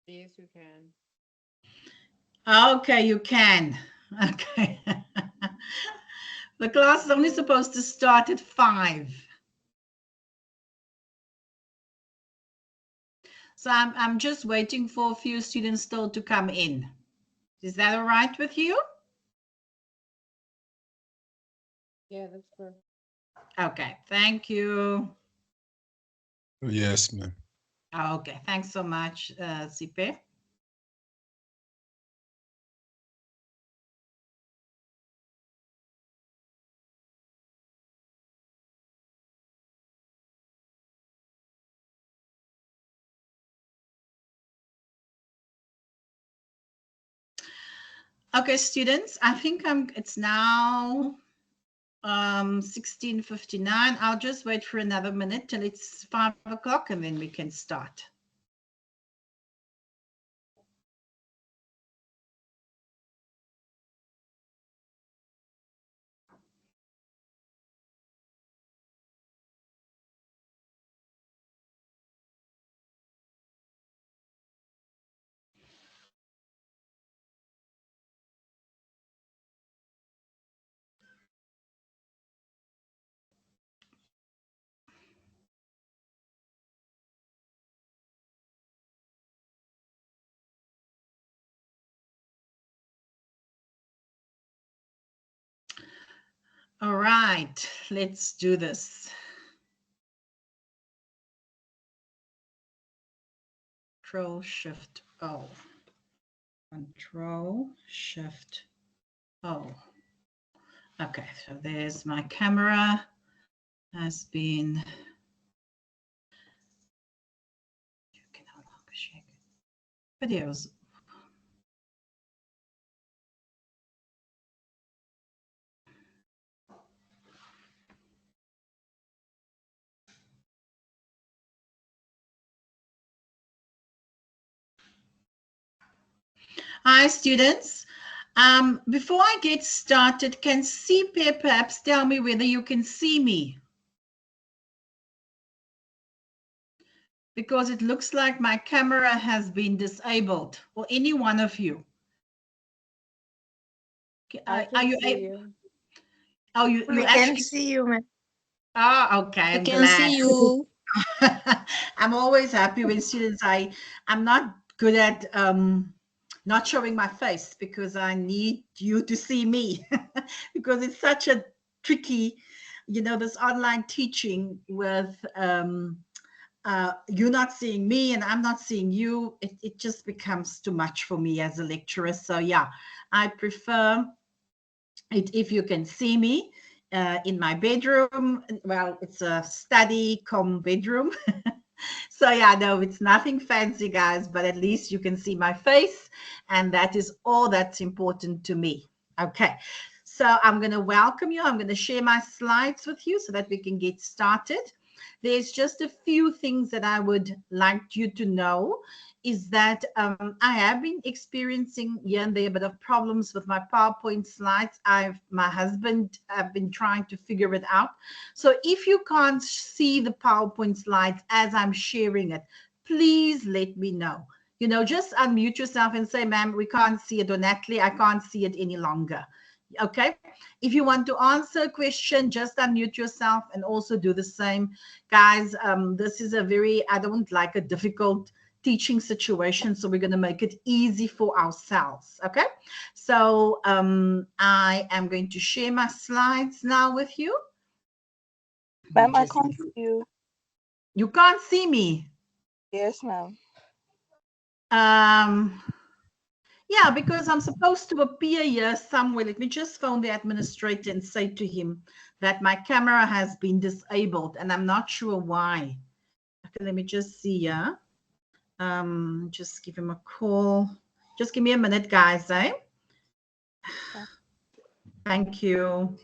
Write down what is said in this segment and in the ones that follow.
Yes, you can. Okay, you can. Okay. The class is only supposed to start at 5. So I'm just waiting for a few students still to come in. Is that all right with you? Yeah, that's perfect. Okay, thank you. Yes, ma'am. Okay, thanks so much, Sipe. Okay, students, I think it's now 16:59. I'll just wait for another minute till it's 5 o'clock and then we can start. All right, let's do this. Control Shift O. Control Shift O. Okay, so there's my camera has been. You can no longer share videos. Hi, students. Before I get started, can CP perhaps tell me whether you can see me? Because it looks like my camera has been disabled, or any one of you. I Are can you see able? you. Oh, you We can actually. see you, ma'am. Oh, okay. We I'm can glad. see you. I'm always happy when students. I'm not good at not showing my face because I need you to see me because it's such a tricky, this online teaching with you not seeing me and I'm not seeing you. It just becomes too much for me as a lecturer. So yeah, I prefer it if you can see me in my bedroom. Well, it's a study cum bedroom. So yeah, no, it's nothing fancy, guys, but at least you can see my face, and that is all that's important to me. Okay, so I'm going to welcome you. I'm going to share my slides with you so that we can get started. There's just a few things that I would like you to know is that I have been experiencing here and there a bit of problems with my PowerPoint slides. My husband have been trying to figure it out. So if you can't see the PowerPoint slides as I'm sharing it, please let me know. Just unmute yourself and say, ma'am, we can't see it, or Natalie, I can't see it any longer. Okay. If you want to answer a question, just unmute yourself and also do the same. Guys, this is I don't like a difficult teaching situation, so we're going to make it easy for ourselves. Okay. So I am going to share my slides now with you. Ma'am, I can't see you. You can't see me. Yes, ma'am. Yeah, because I'm supposed to appear here somewhere. Let me just phone the administrator and say to him that my camera has been disabled and I'm not sure why. Okay, let me just see here. Just give him a call. Just give me a minute, guys, eh? Yeah. Thank you.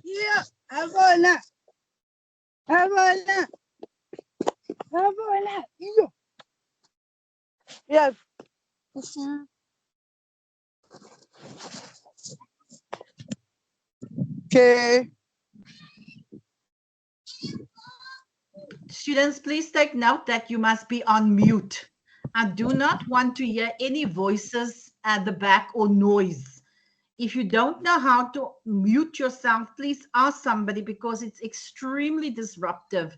Yeah, agora. Agora. Yeah. Okay. Students, please take note that you must be on mute. I do not want to hear any voices at the back or noise. If you don't know how to mute yourself, please ask somebody because it's extremely disruptive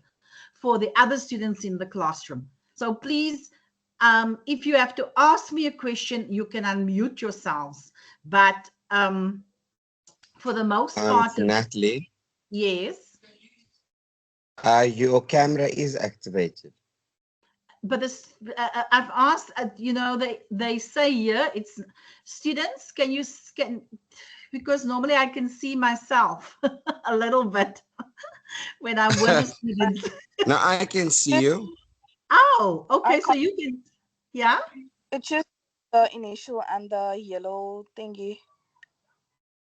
for the other students in the classroom. So please, if you have to ask me a question, you can unmute yourselves. But for the most part, Natalie, yes. your camera is activated. But this, I've asked, you know, they say here, it's students, can you scan, because normally I can see myself a little bit when I'm with the students. Now I can see you. Oh, okay, I so you can, yeah? It's just the initial and the yellow thingy.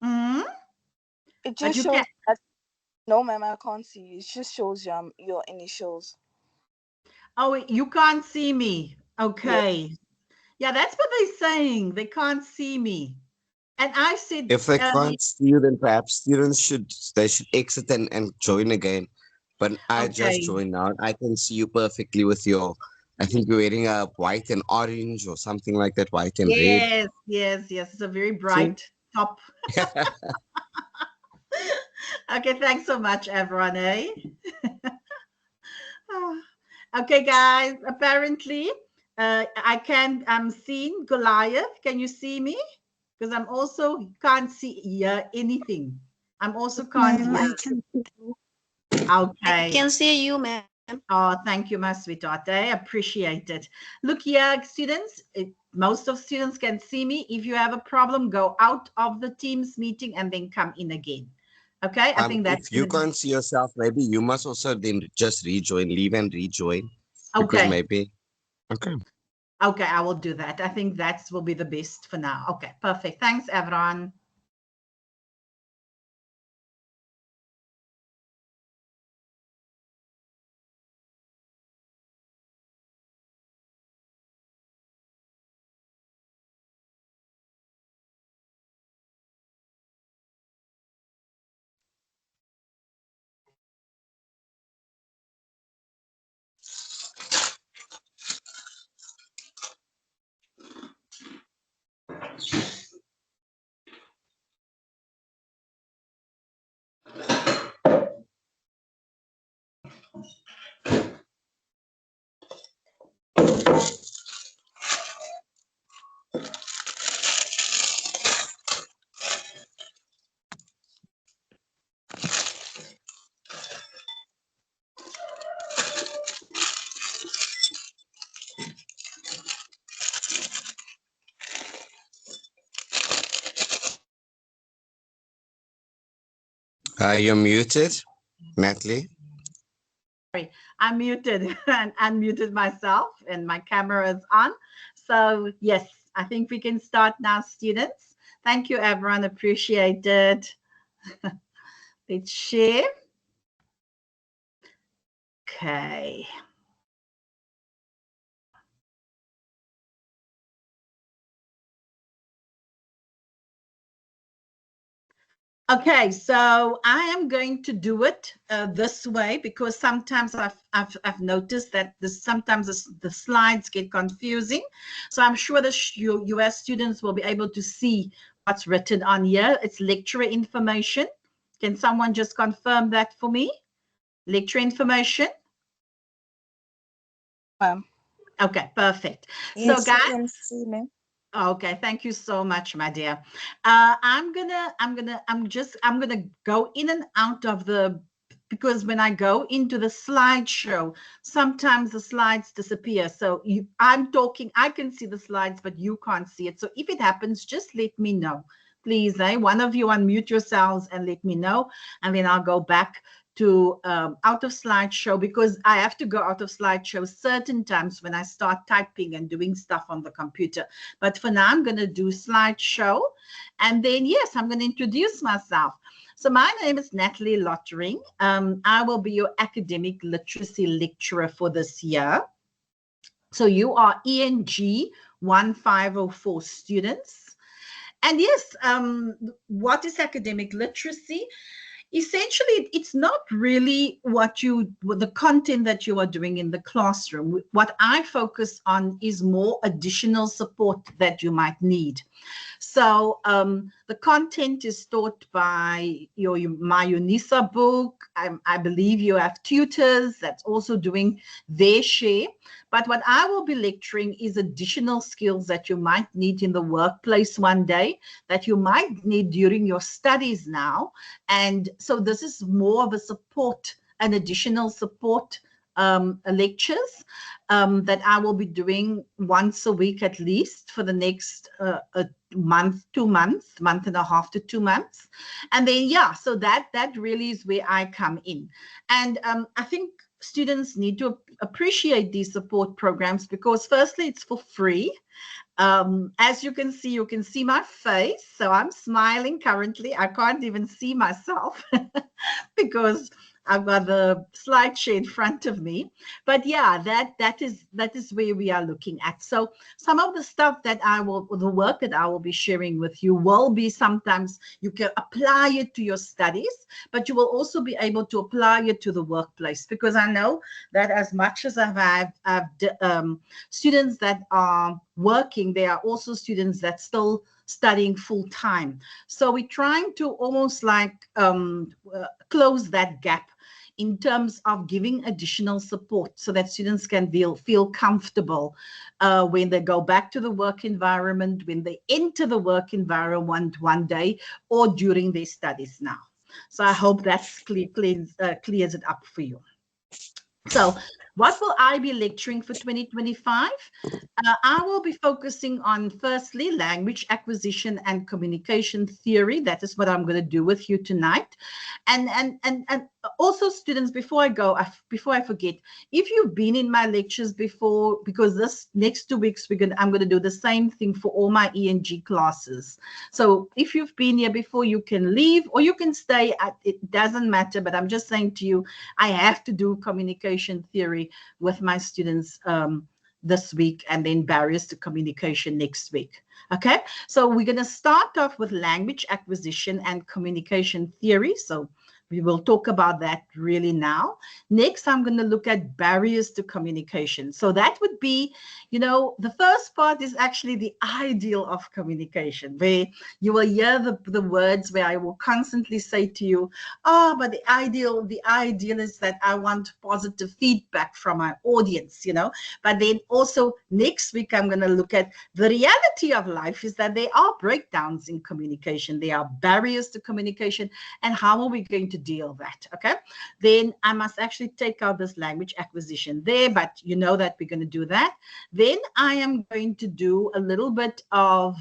Hmm. It But just you shows can, that, no, ma'am, I can't see. It just shows your initials. oh, you can't see me. Okay. Yeah, that's what they're saying. They can't see me. And I said, If they can't see you, then perhaps students should exit and join again. But I just okay. joined now. I can see you perfectly with your. I think you're wearing a white and orange or something like that, white and red. Yes, yes, yes. It's a very See? bright top. Okay, thanks so much, everyone. Eh? Okay, guys. Apparently, I'm seeing Goliath. Can you see me? Because I'm also can't hear anything. I'm also can't Ma'am, hear. I can see you. Okay. I can see you, ma'am. Oh, thank you, my sweetheart. I appreciate it. Look here, students. Most of students can see me. If you have a problem, go out of the Teams meeting and then come in again. Okay, I think that's If you gonna be can't see yourself, maybe you must also then just rejoin, leave and rejoin. Because okay. maybe. Okay. Okay, I will do that. I think that will be the best for now. Okay, perfect. Thanks, everyone. You're muted, Natalie. Sorry, I muted and unmuted myself and my camera is on. So yes, I think we can start now, students. Thank you, everyone. Appreciate it. Let's share. Okay. Okay, so I am going to do it this way because sometimes I've noticed that sometimes the slides get confusing. So I'm sure that you as students will be able to see what's written on here. It's lecturer information. Can someone just confirm that for me? Lecture information. Okay, perfect. Yes, So guys, I can see, ma'am. okay, thank you so much, my dear. I'm gonna go in and out of because when I go into the slideshow, sometimes the slides disappear. So I'm talking, I can see the slides, but you can't see it. So if it happens, just let me know, please. One of you unmute yourselves and let me know, and then I'll go back to out of slideshow because I have to go out of slideshow certain times when I start typing and doing stuff on the computer. But for now, I'm going to do slideshow. And then, yes, I'm going to introduce myself. So my name is Natalie Lottering. I will be your academic literacy lecturer for this year. So you are ENG1504 students. And yes, what is academic literacy? Essentially, it's not really the content that you are doing in the classroom. What I focus on is more additional support that you might need. So the content is taught by my UNISA book. I believe you have tutors that's also doing their share. But what I will be lecturing is additional skills that you might need in the workplace one day, that you might need during your studies now. And so this is more of a support, an additional support lectures that I will be doing once a week at least for the next month, 2 months, month and a half to 2 months. And then, yeah, so that really is where I come in. And I think students need to appreciate these support programs because firstly, it's for free. As you can see my face. So I'm smiling currently. I can't even see myself because I've got the slideshow in front of me. But yeah, that is where we are looking at. So some of the stuff that the work that I will be sharing with you will be sometimes you can apply it to your studies, but you will also be able to apply it to the workplace, because I know that as much as I've students that are working, there are also students that still studying full time. So we're trying to almost like close that gap in terms of giving additional support so that students can feel comfortable when they go back to the work environment, when they enter the work environment one day, or during their studies now. So I hope that clears it up for you. So what will I be lecturing for 2025? I will be focusing on, firstly, language acquisition and communication theory. That is what I'm going to do with you tonight. And also, students, before I forget, if you've been in my lectures before, because this next 2 weeks I'm going to do the same thing for all my ENG classes. So if you've been here before, you can leave or you can stay. It doesn't matter, but I'm just saying to you, I have to do communication theory with my students this week, and then barriers to communication next week. Okay, so we're going to start off with language acquisition and communication theory. So we will talk about that really now. Next, I'm going to look at barriers to communication. So that would be, the first part is actually the ideal of communication, where you will hear the words where I will constantly say to you, but the ideal is that I want positive feedback from my audience, But then also next week, I'm going to look at the reality of life is that there are breakdowns in communication. There are barriers to communication, and how are we going to deal with that? Okay, then I must actually take out this language acquisition there, but you know that we're going to do that. Then I am going to do a little bit of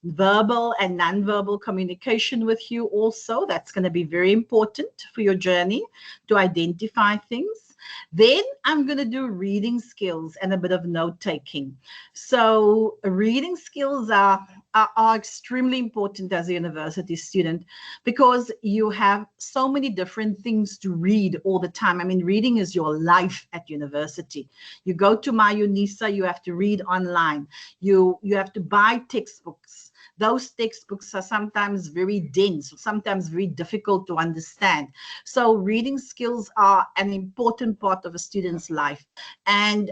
verbal and nonverbal communication with you also. That's going to be very important for your journey to identify things. Then I'm going to do reading skills and a bit of note taking. So reading skills are extremely important as a university student, because you have so many different things to read all the time. I mean, reading is your life at university. You go to my UNISA, you have to read online. You have to buy textbooks. Those textbooks are sometimes very dense, sometimes very difficult to understand. So reading skills are an important part of a student's life. And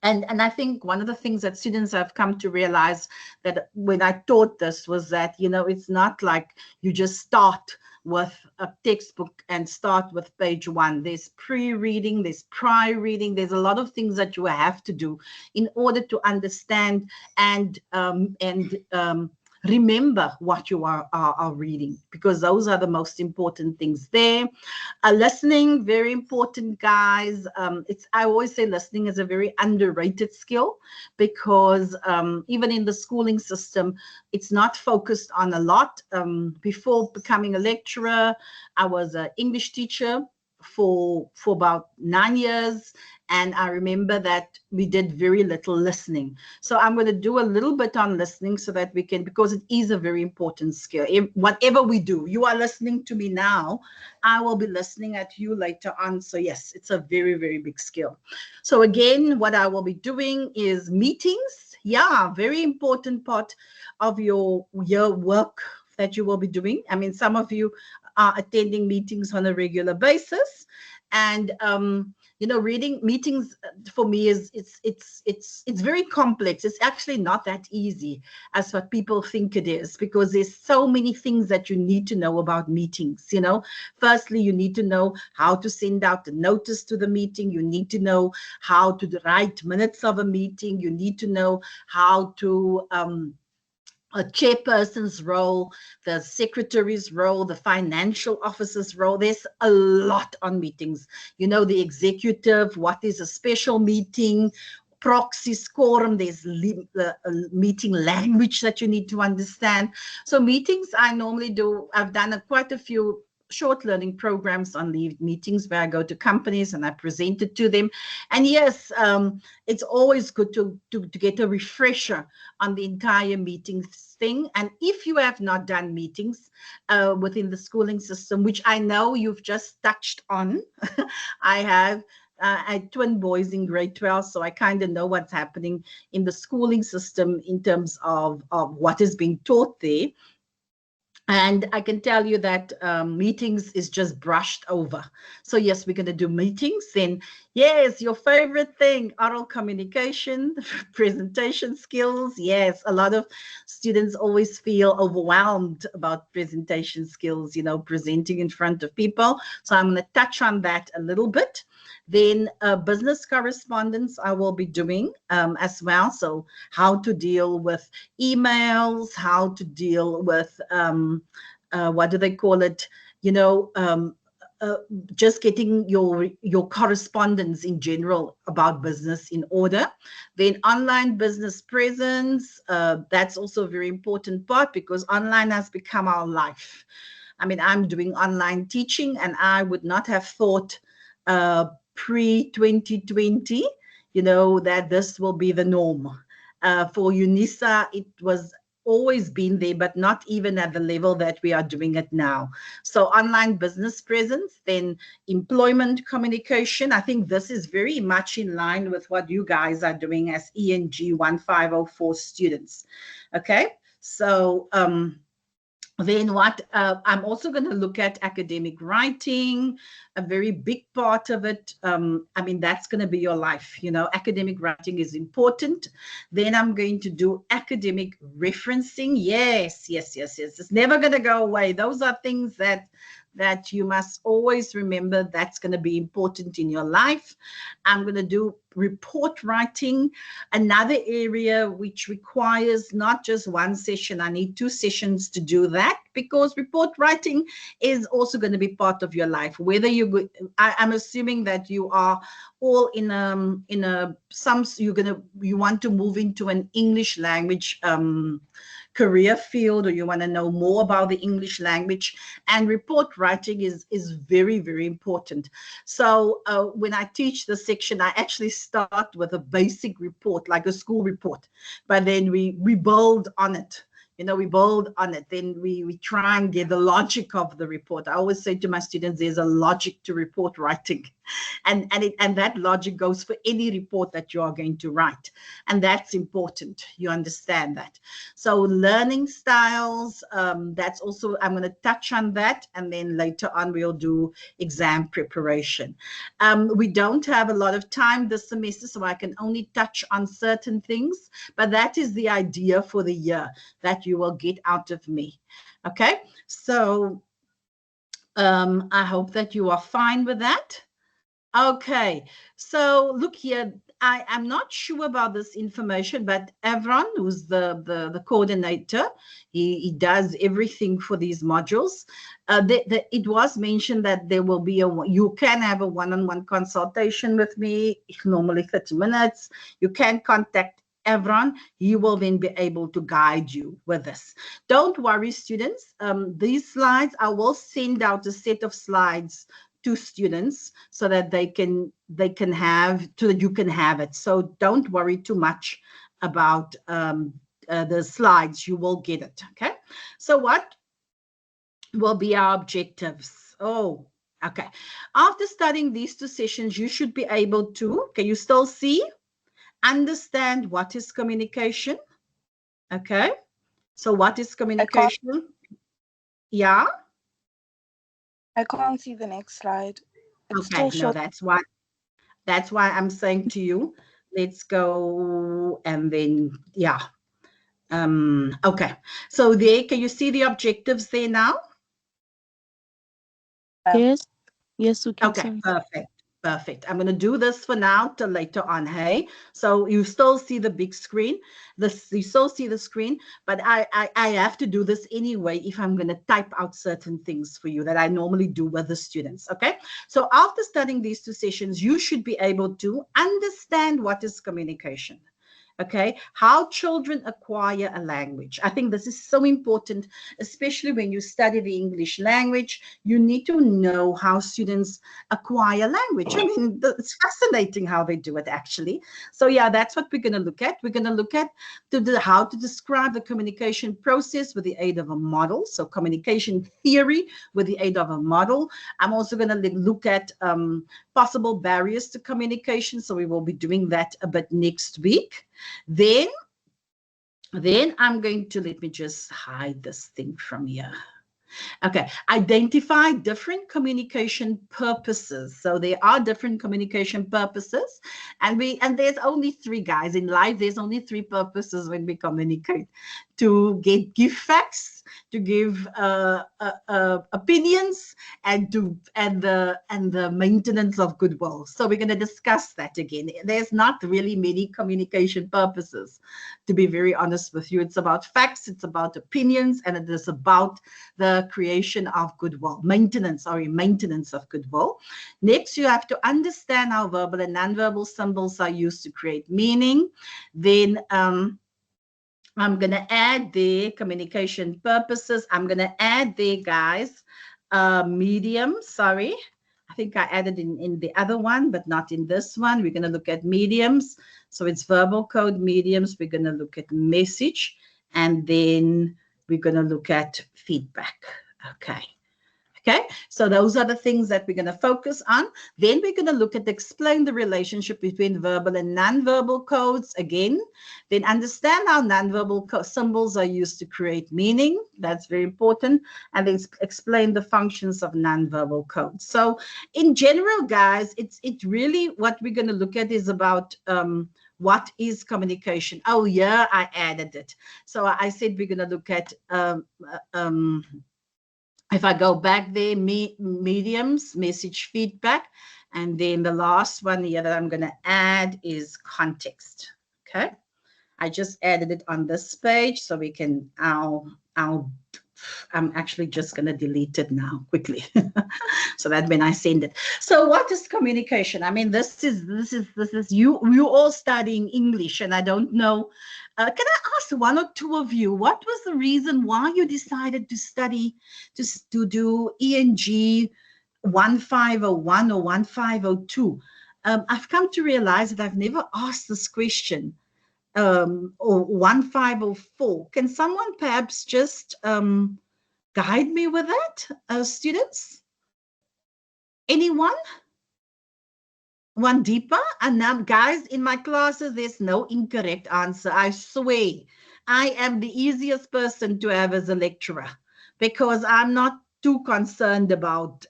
I think one of the things that students have come to realize that when I taught this was that, it's not like you just start with a textbook and start with page 1. There's pre-reading, there's prior reading, there's a lot of things that you have to do in order to understand and remember what you are reading, because those are the most important things there. Listening, very important, guys. I always say listening is a very underrated skill, because even in the schooling system, it's not focused on a lot. Before becoming a lecturer, I was an English teacher for about 9 years, And I remember that we did very little listening. So I'm going to do a little bit on listening so that we can, because it is a very important skill. Whatever we do, you are listening to me now, I will be listening at you later on. So yes, it's a very, very big skill. So again, what I will be doing is meetings. Yeah, very important part of your work that you will be doing. I mean, some of you are attending meetings on a regular basis, and you know, reading meetings for me is it's very complex. It's actually not that easy as what people think it is, because there's so many things that you need to know about meetings. You know, firstly, you need to know how to send out the notice to the meeting. You need to know how to write minutes of a meeting. You need to know how to a chairperson's role, the secretary's role, the financial officer's role. There's a lot on meetings. You know, the executive, what is a special meeting, proxy quorum, there's meeting language that you need to understand. So meetings, I normally do, I've done quite a few short learning programs on the meetings where I go to companies and I present it to them. And yes, it's always good to get a refresher on the entire meetings thing. And if you have not done meetings within the schooling system, which I know you've just touched on, I have. I had twin boys in grade 12, so I kind of know what's happening in the schooling system in terms of what is being taught there. And I can tell you that meetings is just brushed over. So yes, we're going to do meetings. Then yes, your favorite thing, oral communication, presentation skills. Yes, a lot of students always feel overwhelmed about presentation skills, you know, presenting in front of people. So I'm going to touch on that a little bit. Then business correspondence I will be doing as well. So how to deal with emails, how to deal with, what do they call it? You know, just getting your correspondence in general about business in order. Then online business presence, that's also a very important part, because online has become our life. I mean, I'm doing online teaching, and I would not have thought pre-2020, you know, that this will be the norm. For UNISA, it was always been there, but not even at the level that we are doing it now. So online business presence, then employment communication. I think this is very much in line with what you guys are doing as ENG1504 students. Okay, so then what I'm also going to look at academic writing, a very big part of it. I mean, that's going to be your life. You know, academic writing is important. Then I'm going to do academic referencing. Yes, yes, yes, yes. It's never going to go away. Those are things that you must always remember. That's going to be important in your life. I'm going to do report writing, another area which requires not just one session. I need 2 sessions to do that, because report writing is also going to be part of your life. Whether I'm assuming that you are all you want to move into an English language career field, or you want to know more about the English language, and report writing is very, very important. So when I teach the section, I actually start with a basic report, like a school report, but then we build on it. You know, we build on it. Then we try and get the logic of the report. I always say to my students, there's a logic to report writing. And that logic goes for any report that you are going to write. And that's important. You understand that. So learning styles, that's also, I'm going to touch on that. And then later on, we'll do exam preparation. We don't have a lot of time this semester, so I can only touch on certain things. But that is the idea for the year that you will get out of me. Okay, so I hope that you are fine with that. Okay, so look here, I'm not sure about this information, but Avron, who's the coordinator, he does everything for these modules. It was mentioned that there will be you can have a one-on-one consultation with me, normally 30 minutes. You can contact Avron. He will then be able to guide you with this. Don't worry, students. These slides, I will send out a set of slides to students so that they can have, so that you can have it. So don't worry too much about the slides. You will get it. Okay. So what will be our objectives? Oh, okay. After studying these 2 sessions, you should be able to, can you still see, understand what is communication? Okay. So what is communication? Yeah. I can't see the next slide. It's Okay. still No, showing. that's why I'm saying to you, let's go and then, yeah. Okay. So there, can you see the objectives there now? Yes, yes, we can Okay, see. perfect. I'm going to do this for now till later on, hey? So you still see the big screen. You still see the screen, but I have to do this anyway if I'm going to type out certain things for you that I normally do with the students, okay? So after studying these 2 sessions, you should be able to understand what is communication. Okay, how children acquire a language. I think this is so important, especially when you study the English language. You need to know how students acquire language. I mean, it's fascinating how they do it, actually. So yeah, that's what we're going to look at. We're going to look at how to describe the communication process with the aid of a model. So communication theory with the aid of a model. I'm also going to look at possible barriers to communication. So we will be doing that a bit next week. Then I'm going to, let me just hide this thing from here. Okay, identify different communication purposes. So there are different communication purposes, and there's only 3, guys. In life, there's only 3 purposes when we communicate: to give facts, to give opinions, and the maintenance of goodwill. So we're going to discuss that again. There's not really many communication purposes, to be very honest with you. It's about facts, it's about opinions, and it is about the creation of goodwill, maintenance of goodwill. Next, you have to understand how verbal and nonverbal symbols are used to create meaning. Then I'm going to add the communication purposes. I'm going to add there, guys, medium. Sorry, I think I added in the other one, but not in this one. We're going to look at mediums. So it's verbal code mediums. We're going to look at message, and then we're going to look at feedback. Okay. Okay, so those are the things that we're going to focus on. Then we're going to look at explain the relationship between verbal and nonverbal codes again. Then understand how nonverbal symbols are used to create meaning. That's very important. And then explain the functions of nonverbal codes. So in general, guys, it's really what we're going to look at is about what is communication. Oh yeah, I added it. So I said we're going to look at if I go back there, mediums, message, feedback, and then the last one here that I'm going to add is context. Okay, I just added it on this page so we can. I'm actually just going to delete it now quickly, so that when I send it. So what is communication? I mean, this is you all studying English, and I don't know. Can I ask one or two of you, what was the reason why you decided to study, to do ENG 1501 or 1502? I've come to realize that I've never asked this question, or 1504. Can someone perhaps just guide me with that, students? Anyone? One deeper? And now, guys, in my classes, there's no incorrect answer. I swear, I am the easiest person to have as a lecturer because I'm not too concerned about,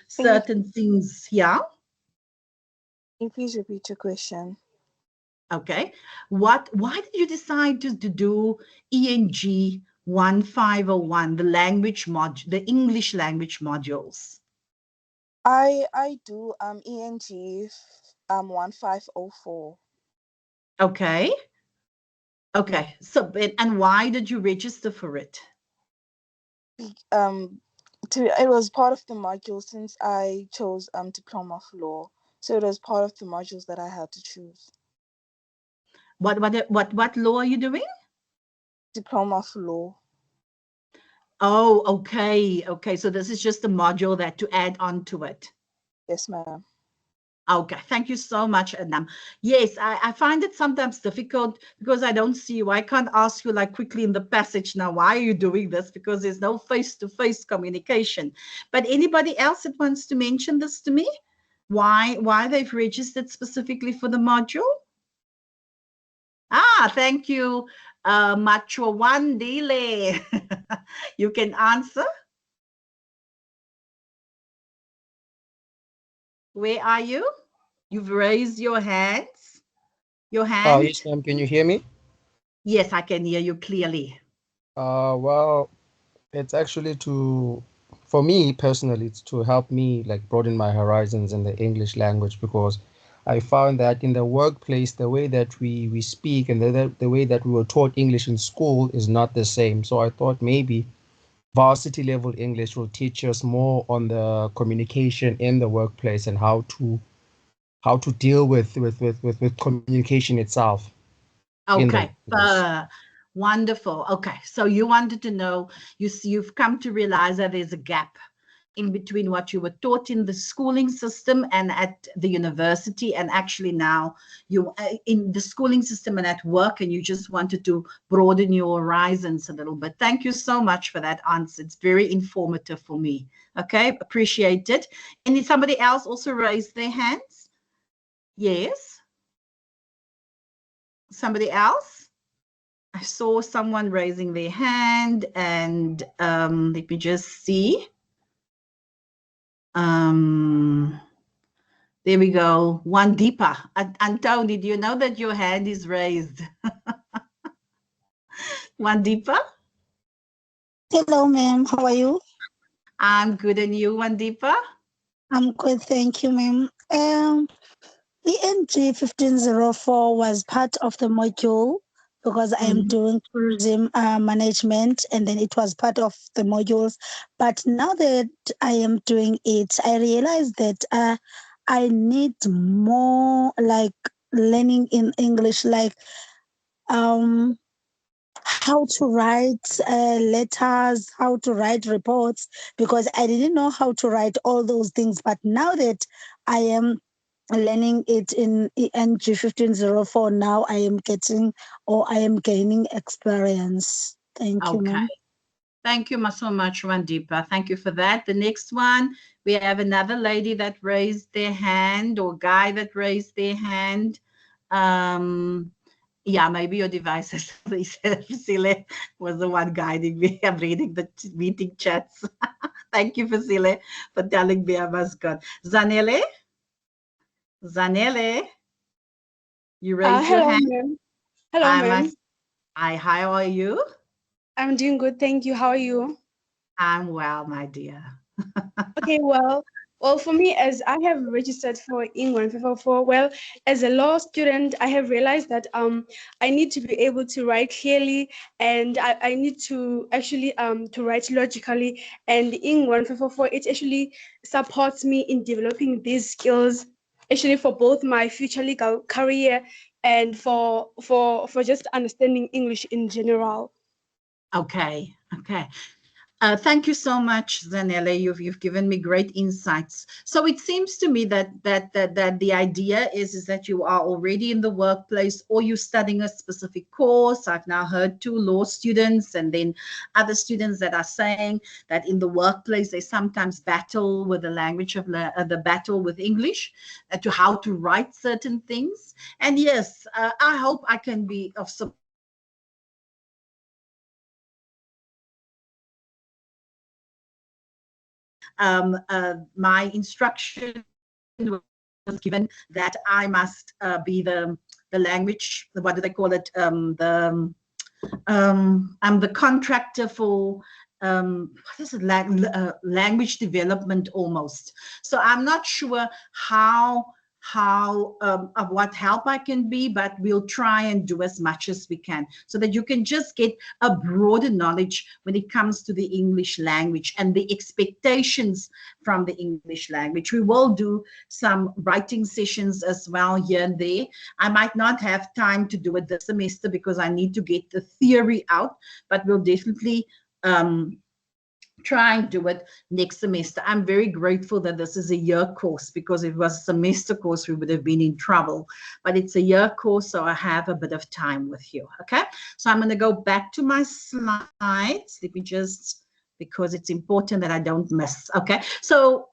certain things here. Can you please repeat your question? Okay. Why did you decide to do ENG 1501, the the English language modules? I do ENG 1504. Okay. Okay. So, and why did you register for it? It was part of the module since I chose diploma of law. So it was part of the modules that I had to choose. What law are you doing? Diploma of law. Oh, okay. Okay. So this is just a module that to add on to it. Yes, ma'am. Okay, thank you so much, Anam. Yes, I find it sometimes difficult because I don't see you. I can't ask you like quickly in the passage now, why are you doing this? Because there's no face-to-face communication. But anybody else that wants to mention this to me? Why they've registered specifically for the module? Ah, thank you, Macho Wandile. You can answer. Where are you? You've raised your hands. Your hand? Yes, ma'am. Can you hear me? Yes, I can hear you clearly. Well, it's actually for me personally, it's to help me like broaden my horizons in the English language because I found that in the workplace, the way that we speak and the way that we were taught English in school is not the same. So I thought maybe varsity level English will teach us more on the communication in the workplace and how to deal with communication itself in the Okay, workplace. wonderful. Okay, so you wanted to know, you've come to realize that there's a gap in between what you were taught in the schooling system and at the university, and actually now you in the schooling system and at work, and you just wanted to broaden your horizons a little bit. Thank you so much for that answer. It's very informative for me. Okay, appreciate it. And somebody else also raised their hands? Yes, somebody else? I saw someone raising their hand, and let me just see. There we go. One deeper. Antoni, do you know that your hand is raised? One deeper. Hello, ma'am. How are you? I'm good, and you, one deeper? I'm good, thank you, ma'am. ENG1504 was part of the module because I am doing tourism management, and then it was part of the modules. But now that I am doing it, I realized that I need more like learning in English, like how to write letters, how to write reports, because I didn't know how to write all those things. But now that I am learning it in ENG1504, now I am getting or I am gaining experience. Thank you, Okay. ma'am. Thank you so much, Wandipa. Thank you for that. The next one, we have another lady that raised their hand, or guy that raised their hand. Yeah, maybe your device has Sile was the one guiding me. I'm reading the meeting chats. Thank you, Fasile, for telling me I must go. Zanele? Zanele? You raised your Hello, hand. ma'am. Hello, ma'am. How are you? I'm doing good, thank you. How are you? I'm well, my dear. Okay, well, for me, as I have registered for ENG1504, well, as a law student, I have realized that I need to be able to write clearly, and I need to actually to write logically. And ENG1504, it actually supports me in developing these skills, actually for both my future legal career and for just understanding English in general. Okay. Thank you so much, Zanele. You've given me great insights. So it seems to me that the idea is that you are already in the workplace, or you're studying a specific course. I've now heard 2 law students, and then other students that are saying that in the workplace they sometimes battle with the language of the battle with English, to how to write certain things. And yes, I hope I can be of support. My instruction was given that I must be the language, what do they call it? I'm the contractor for what is it, language development almost. So I'm not sure how of what help I can be, but we'll try and do as much as we can so that you can just get a broader knowledge when it comes to the English language and the expectations from the English language. We will do some writing sessions as well here and there. I might not have time to do it this semester because I need to get the theory out, but we'll definitely try and do it next semester. I'm very grateful that this is a year course, because if it was a semester course, we would have been in trouble. But it's a year course, so I have a bit of time with you. Okay, so I'm going to go back to my slides. Let me just, because it's important that I don't miss. Okay, so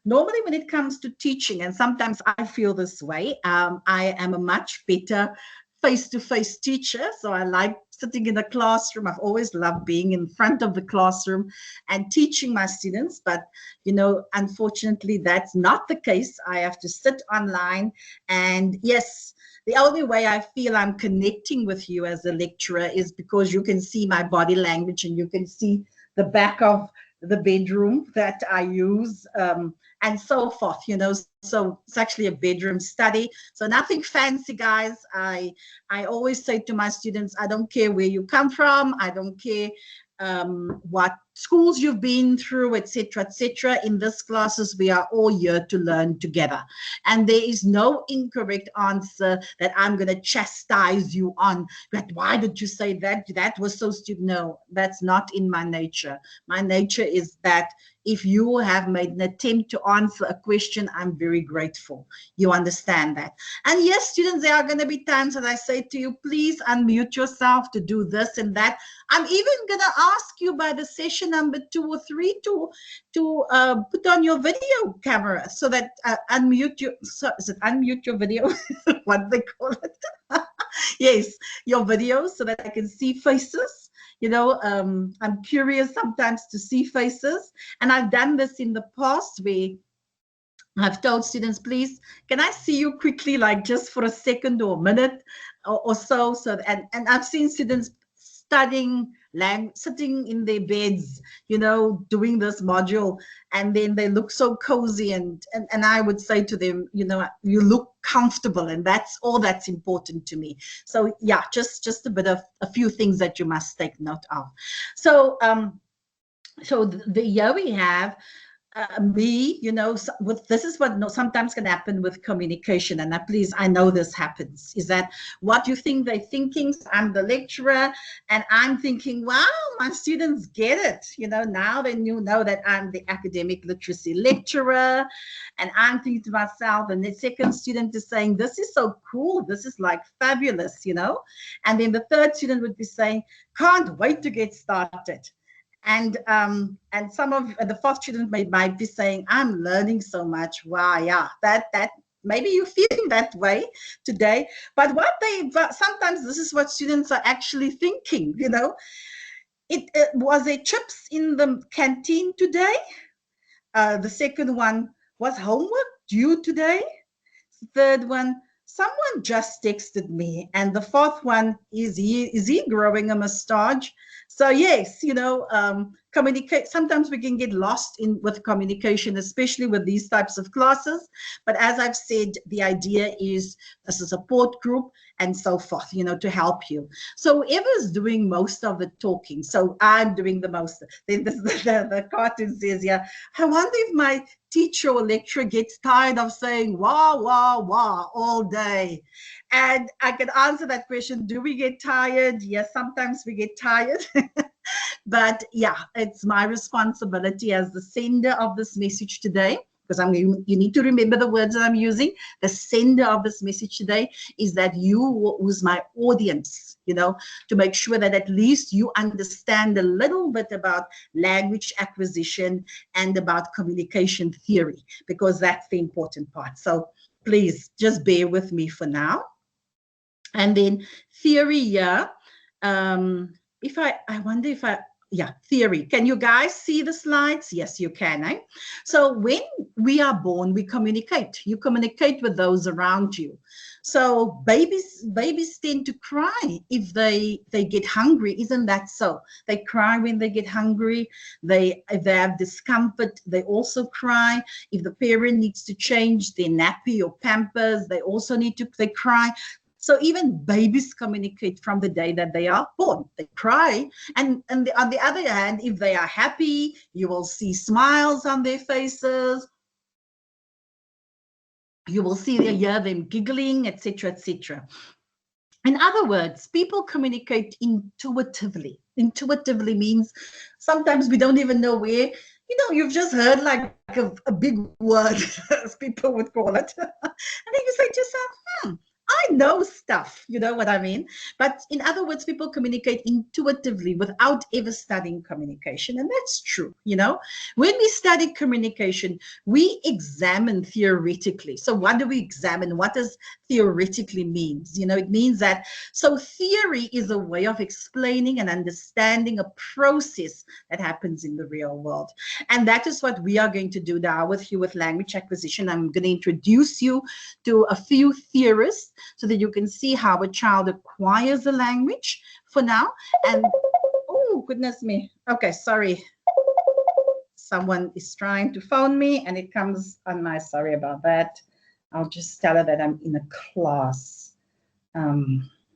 normally when it comes to teaching, and sometimes I feel this way, I am a much better face-to-face teacher. So I like sitting in the classroom. I've always loved being in front of the classroom and teaching my students. But, you know, unfortunately, that's not the case. I have to sit online. And yes, the only way I feel I'm connecting with you as a lecturer is because you can see my body language and you can see the back of the bedroom that I use, and so forth, you know. So it's actually a bedroom study. So nothing fancy, guys. I always say to my students, I don't care where you come from. I don't care what schools you've been through, etc., etc. In this classes, we are all here to learn together. And there is no incorrect answer that I'm going to chastise you on. But why did you say that? That was so stupid. No, that's not in my nature. My nature is that if you have made an attempt to answer a question, I'm very grateful. You understand that. And yes, students, there are going to be times that I say to you, please unmute yourself to do this and that. I'm even going to ask you by the session number 2 or 3 to put on your video camera so that unmute your, so, is it unmute your video? What they call it? Yes, your video, so that I can see faces. You know, I'm curious sometimes to see faces. And I've done this in the past where I've told students, please, can I see you quickly, like just for a second or a minute or so. So, and I've seen students studying, sitting in their beds, you know, doing this module, and then they look so cozy, and I would say to them, you know, you look comfortable, and that's all that's important to me. So yeah, just a few things that you must take note of. So so the year we have me, you know, with this is what sometimes can happen with communication, and please, I know this happens, is that what you think they're thinking. So I'm the lecturer, and I'm thinking, wow, my students get it. You know, now they know that I'm the academic literacy lecturer, and I'm thinking to myself, and the second student is saying, this is so cool, this is like fabulous, you know, and then the third student would be saying, can't wait to get started. And some of the fourth student might be saying, I'm learning so much. Wow, yeah, that maybe you're feeling that way today. But sometimes this is what students are actually thinking, you know. Was there chips in the canteen today? The second one, was homework due today? Third one, someone just texted me. And the fourth one, is he growing a mustache? So yes, you know, communicate. Sometimes we can get lost with communication, especially with these types of classes. But as I've said, the idea is as a support group and so forth, you know, to help you. So whoever's doing most of the talking, so I'm doing the most. Then the cartoon says, yeah, I wonder if my teacher or lecturer gets tired of saying wah, wah, wah all day. And I can answer that question. Do we get tired? Yes, sometimes we get tired. But yeah, it's my responsibility as the sender of this message today, because you need to remember the words that I'm using. The sender of this message today is that you, who's my audience, you know, to make sure that at least you understand a little bit about language acquisition and about communication theory, because that's the important part. So please just bear with me for now. And then theory, yeah. If I wonder if yeah, theory. Can you guys see the slides? Yes, you can. Eh? So when we are born, we communicate. You communicate with those around you. So babies tend to cry if they get hungry. Isn't that so? They cry when they get hungry. If they have discomfort, they also cry. If the parent needs to change their nappy or pampers, they also they cry. So even babies communicate from the day that they are born. They cry. And on the other hand, if they are happy, you will see smiles on their faces. You will hear them giggling, etc., etc. In other words, people communicate intuitively. Intuitively means sometimes we don't even know where, you've just heard like a big word, as people would call it. And then you say to yourself, I know stuff, you know what I mean? But in other words, people communicate intuitively without ever studying communication. And that's true, When we study communication, we examine theoretically. So what do we examine? What does theoretically means? It means that, so theory is a way of explaining and understanding a process that happens in the real world. And that is what we are going to do now with you with language acquisition. I'm going to introduce you to a few theorists so that you can see how a child acquires a language for now. And, oh, goodness me. Okay, sorry. Someone is trying to phone me and it comes on my, sorry about that. I'll just tell her that I'm in a class.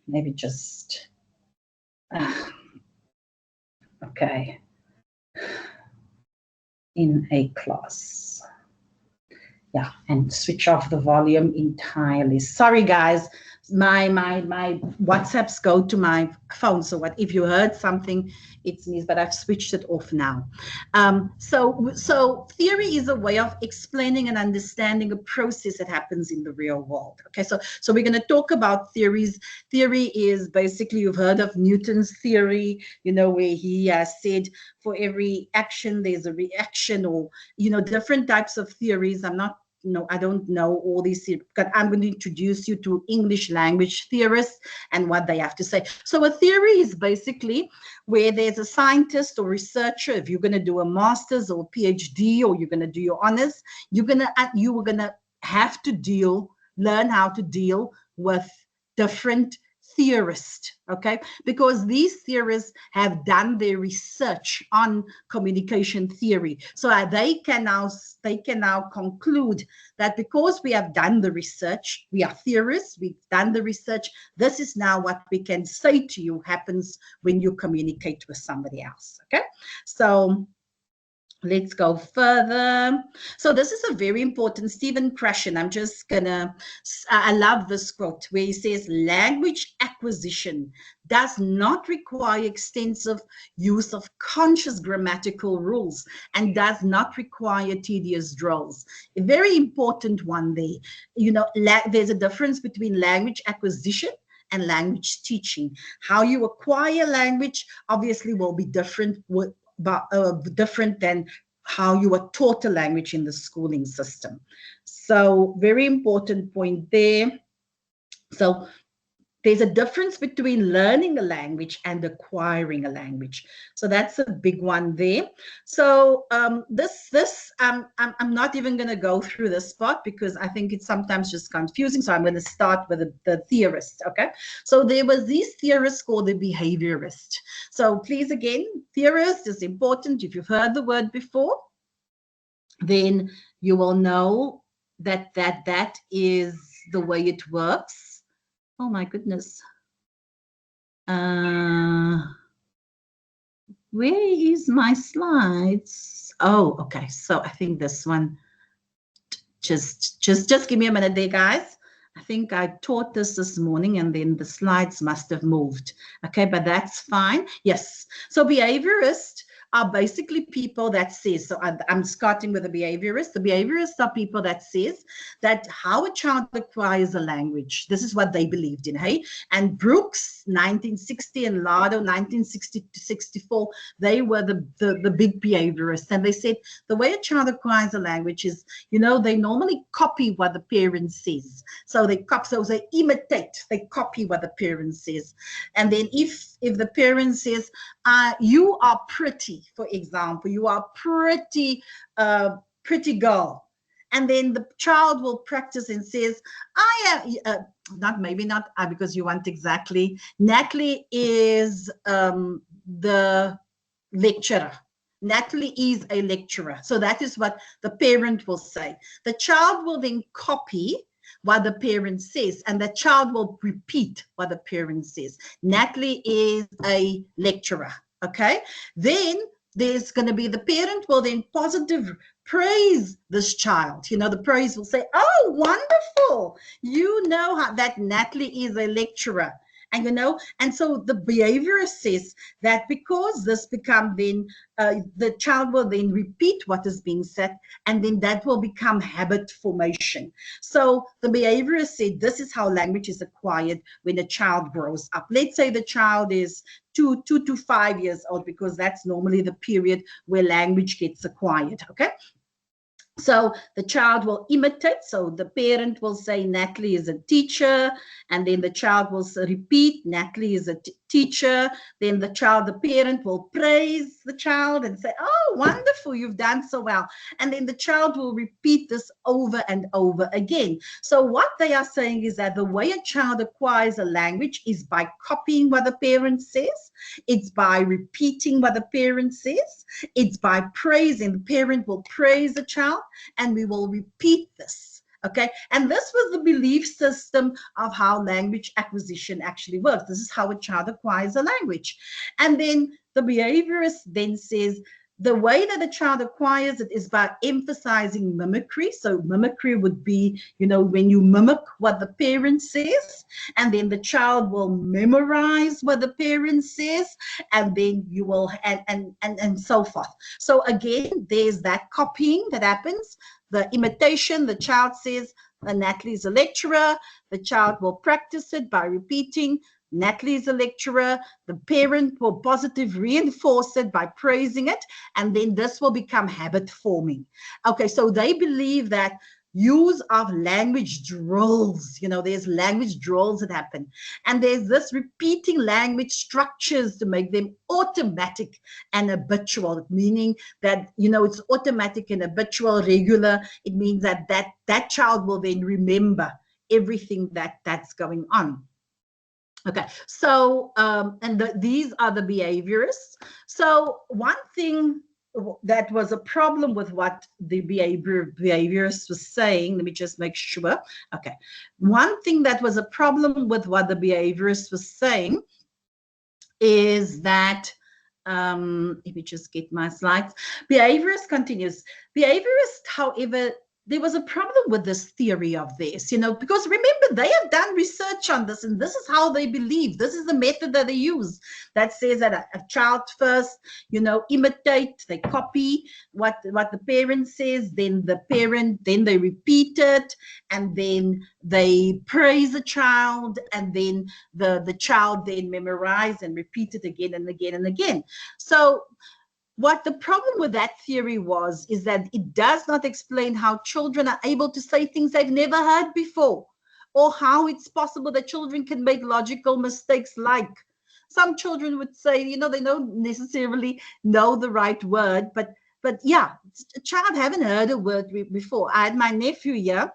Maybe just, okay. In a class. Yeah, and switch off the volume entirely. Sorry, guys. My WhatsApps go to my phone. So what if you heard something, it's me, but I've switched it off now. So theory is a way of explaining and understanding a process that happens in the real world. Okay, so we're going to talk about theories. Theory is basically, you've heard of Newton's theory, where he has said for every action there's a reaction, or different types of theories. I don't know all these, but I'm going to introduce you to English language theorists and what they have to say. So a theory is basically where there's a scientist or researcher. If you're going to do a master's or PhD, or you're going to do your honors, you are going to have to learn how to deal with different theorists, okay? Because these theorists have done their research on communication theory. So they can now conclude that because we have done the research, we are theorists, we've done the research, this is now what we can say to you happens when you communicate with somebody else, okay? So let's go further. So this is a very important, Stephen Krashen. I love this quote where he says, language acquisition does not require extensive use of conscious grammatical rules and does not require tedious drills. A very important one there. There's a difference between language acquisition and language teaching. How you acquire language obviously will be different different than how you are taught a language in the schooling system. So very important point there. So there's a difference between learning a language and acquiring a language. So that's a big one there. So I'm not even going to go through this part because I think it's sometimes just confusing. So I'm going to start with the theorist, okay? So there was these theorists called the behaviorist. So please, again, theorist is important. If you've heard the word before, then you will know that is the way it works. Oh my goodness. Where is my slides? Oh, okay. So I think this one, just give me a minute there, guys. I think I taught this morning and then the slides must have moved. Okay, but that's fine. Yes. So behaviorists are basically people that says, so I'm starting with the behaviorists. The behaviorists are people that says that how a child acquires a language. This is what they believed in, hey? And Brooks, 1960, and Lardo, 1960 to 64, they were the big behaviorists. And they said the way a child acquires a language is, they normally copy what the parent says. So they imitate, they copy what the parent says. And then if the parent says, you are pretty, for example, you are pretty girl, and then the child will practice and says, I am because you want exactly. Natalie is the lecturer. Natalie is a lecturer. So that is what the parent will say. The child will then copy what the parent says, and the child will repeat what the parent says. Natalie is a lecturer, okay? Then there's going to be, the parent will then positive praise this child. The praise will say, oh, wonderful. You know how that Natalie is a lecturer. And and so the behaviorist says that because this become then the child will then repeat what is being said, and then that will become habit formation. So the behaviorist said this is how language is acquired when a child grows up. Let's say the child is 2 to 5 years old, because that's normally the period where language gets acquired. Okay. So the child will imitate. So the parent will say, Natalie is a teacher. And then the child will repeat, Natalie is a teacher. Then the parent will praise the child and say, oh, wonderful, you've done so well. And then the child will repeat this over and over again. So what they are saying is that the way a child acquires a language is by copying what the parent says. It's by repeating what the parent says. It's by praising. The parent will praise the child, and we will repeat this. Okay, and this was the belief system of how language acquisition actually works. This is how a child acquires a language. And then the behaviorist then says the way that a child acquires it is by emphasizing mimicry. So mimicry would be, when you mimic what the parent says, and then the child will memorize what the parent says, and then you will, and so forth. So again, there's that copying that happens. The imitation, the child says, Natalie is a lecturer. The child will practice it by repeating, Natalie is a lecturer. The parent will positively reinforce it by praising it. And then this will become habit forming. Okay, so they believe that use of language drills, there's language drills that happen. And there's this repeating language structures to make them automatic and habitual, meaning that, it's automatic and habitual, regular. It means that child will then remember everything that's going on. Okay, so, these are the behaviorists. So one thing that was a problem with what the behaviorist was saying, let me just make sure. Okay, one thing that was a problem with what the behaviorist was saying is that, let me just get my slides. Behaviorist continues. Behaviorist, however, there was a problem with this theory of theirs, because remember, they have done research on this, and this is how they believe. This is the method that they use, that says that a child first, imitate, they copy what the parent says, then they repeat it, and then they praise the child, and then the child then memorize and repeat it again and again and again. So what the problem with that theory is that it does not explain how children are able to say things they've never heard before, or how it's possible that children can make logical mistakes. Like some children would say, they don't necessarily know the right word, but yeah, a child haven't heard a word before. I had my nephew here,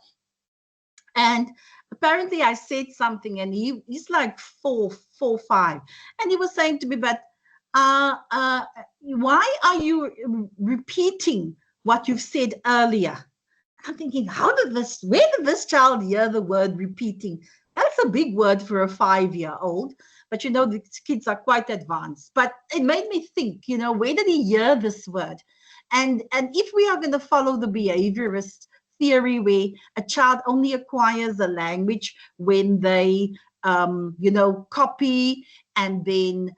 and apparently I said something, and he's like 4, 5, and he was saying to me, but why are you repeating what you've said earlier? I'm thinking, where did this child hear the word repeating? That's a big word for a 5-year-old, but the kids are quite advanced. But it made me think, where did he hear this word? And if we are going to follow the behaviorist theory, where a child only acquires a language when they, copy and then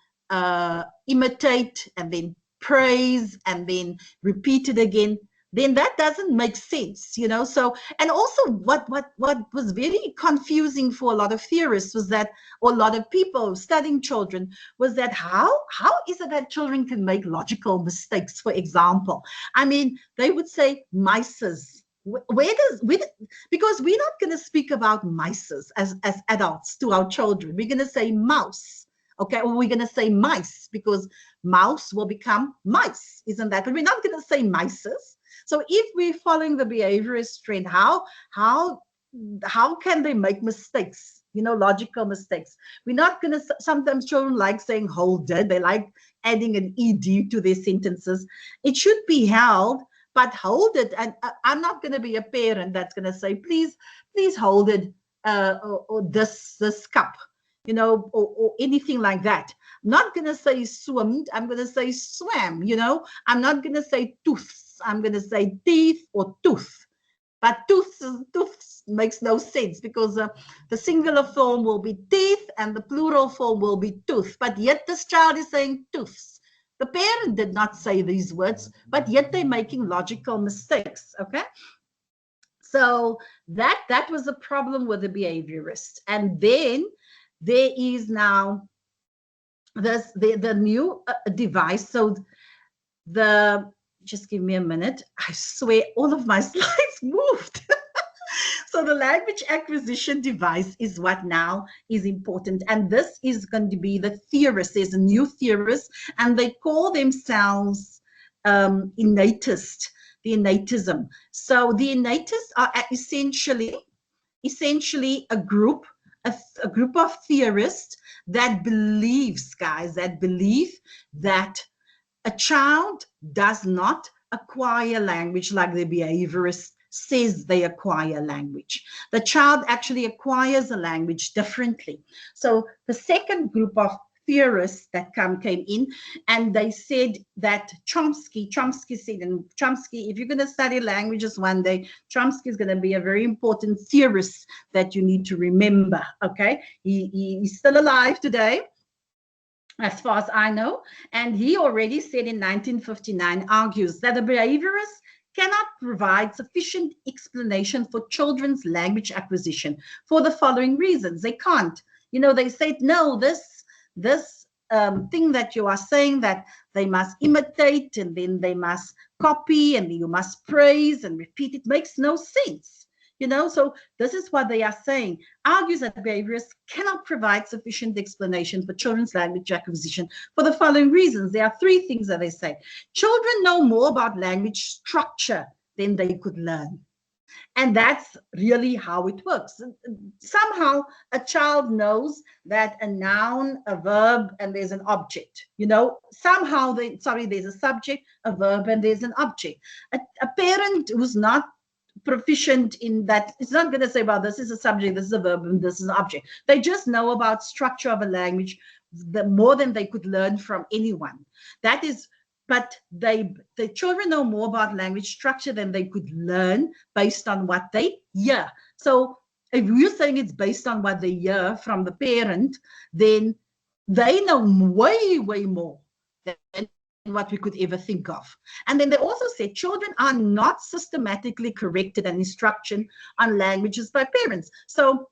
imitate and then praise and then repeat it again, then that doesn't make sense, So, and also what was very confusing for a lot of theorists was that, or a lot of people studying children, was that how is it that children can make logical mistakes? For example, I mean, they would say mices. Because we're not going to speak about mices as adults to our children. We're going to say mouse. Okay, or we're going to say mice, because mouse will become mice, isn't that? But we're not going to say mices. So if we're following the behaviorist trend, how can they make mistakes? Logical mistakes. We're not going to. Sometimes children like saying hold it. They like adding an ed to their sentences. It should be held, but hold it. And I'm not going to be a parent that's going to say, please hold it, or this cup. Or anything like that. I'm not going to say swimmed. I'm going to say swam. I'm not going to say tooth. I'm going to say teeth or tooth. But tooth makes no sense because the singular form will be teeth and the plural form will be tooth. But yet this child is saying tooths. The parent did not say these words, but yet they're making logical mistakes. Okay. So that was a problem with the behaviorist. And then there is now the new device. So just give me a minute. I swear all of my slides moved. So the language acquisition device is what now is important. And this is going to be the theorists. There's a new theorist, and they call themselves innatist, the innatism. So the innatists are essentially a group of theorists that believes, guys, that believe that a child does not acquire language like the behaviorist says they acquire language. The child actually acquires a language differently. So the second group of theorists that came in, and they said that Chomsky said, and Chomsky, if you're going to study languages one day, Chomsky is going to be a very important theorist that you need to remember, okay? He's still alive today, as far as I know, and he already said in 1959, argues that the behaviorists cannot provide sufficient explanation for children's language acquisition for the following reasons. They can't. You know, they say, no, this thing that you are saying that they must imitate and then they must copy and you must praise and repeat, it makes no sense. You know, so this is what they are saying. Argues that behaviorists cannot provide sufficient explanation for children's language acquisition for the following reasons. There are three things that they say. Children know more about language structure than they could learn. And that's really how it works. Somehow a child knows that a noun, a verb, and there's an object. You know, somehow there's a subject, a verb, and there's an object. A parent who's not proficient in that, it's not going to say, well, this is a subject, this is a verb, and this is an object. They just know about structure of a language more than they could learn from anyone. That is, but the children know more about language structure than they could learn based on what they hear. So if you're saying it's based on what they hear from the parent, then they know way, way more than what we could ever think of. And then they also said children are not systematically corrected and instruction on languages by parents. So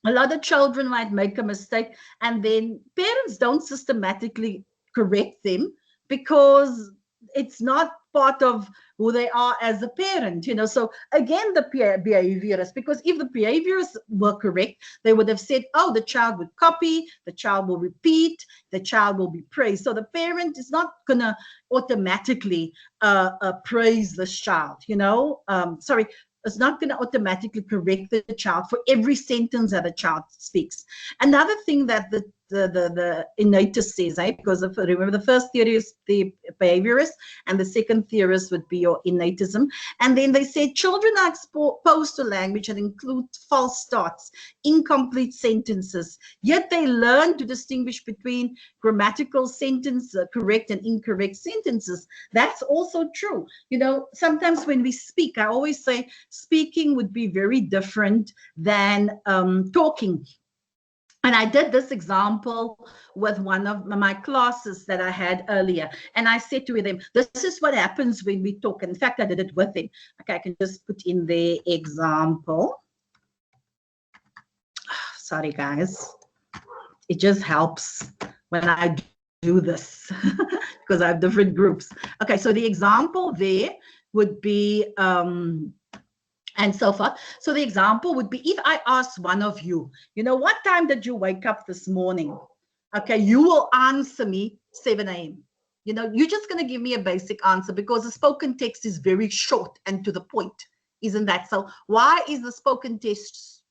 a lot of children might make a mistake and then parents don't systematically correct them because it's not part of who they are as a parent, you know. So again, the behaviorists, because if the behaviorists were correct, they would have said, oh, the child would copy, the child will repeat, the child will be praised. So the parent is not going to automatically praise this child, you know. It's not going to automatically correct the child for every sentence that a child speaks. Another thing that the innatist says, because remember the first theory is the behaviorist and the second theorist would be your innatism. And then they say children are exposed to language that include false starts, incomplete sentences, yet they learn to distinguish between grammatical sentence, correct and incorrect sentences. That's also true. You know, sometimes when we speak, I always say speaking would be very different than talking. And I did this example with one of my classes that I had earlier. And I said to them, this is what happens when we talk. In fact, I did it with them. Okay, I can just put in the example. Sorry, guys. It just helps when I do this because I have different groups. Okay, so the example there would be... and so forth. So the example would be, if I ask one of you, you know, what time did you wake up this morning? Okay, you will answer me 7 a.m. You know, you're just going to give me a basic answer because the spoken text is very short and to the point, isn't that so? Why is the spoken text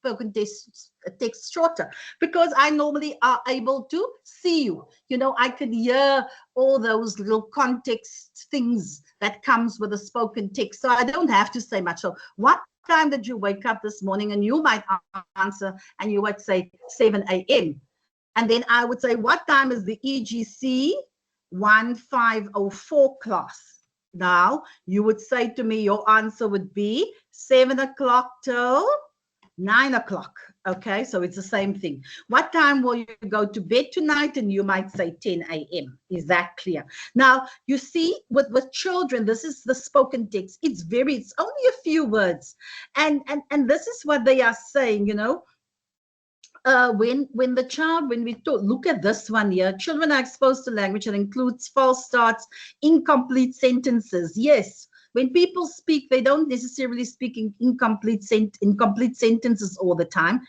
shorter? Because I normally are able to see you. You know, I can hear all those little context things that comes with a spoken text. So I don't have to say much. So what time did you wake up this morning? And you might answer and you would say 7 a.m. And then I would say, what time is the EGC 1504 class? now you would say to me, your answer would be 7 o'clock till 9 o'clock. Okay, so it's the same thing. What time will you go to bed tonight? And you might say 10 a.m. Is that clear? Now, you see, with children, this is the spoken text. It's only a few words. And this is what they are saying, you know. When we look at this one here, children are exposed to language that includes false starts, incomplete sentences. Yes, when people speak, they don't necessarily speak in incomplete sentences all the time,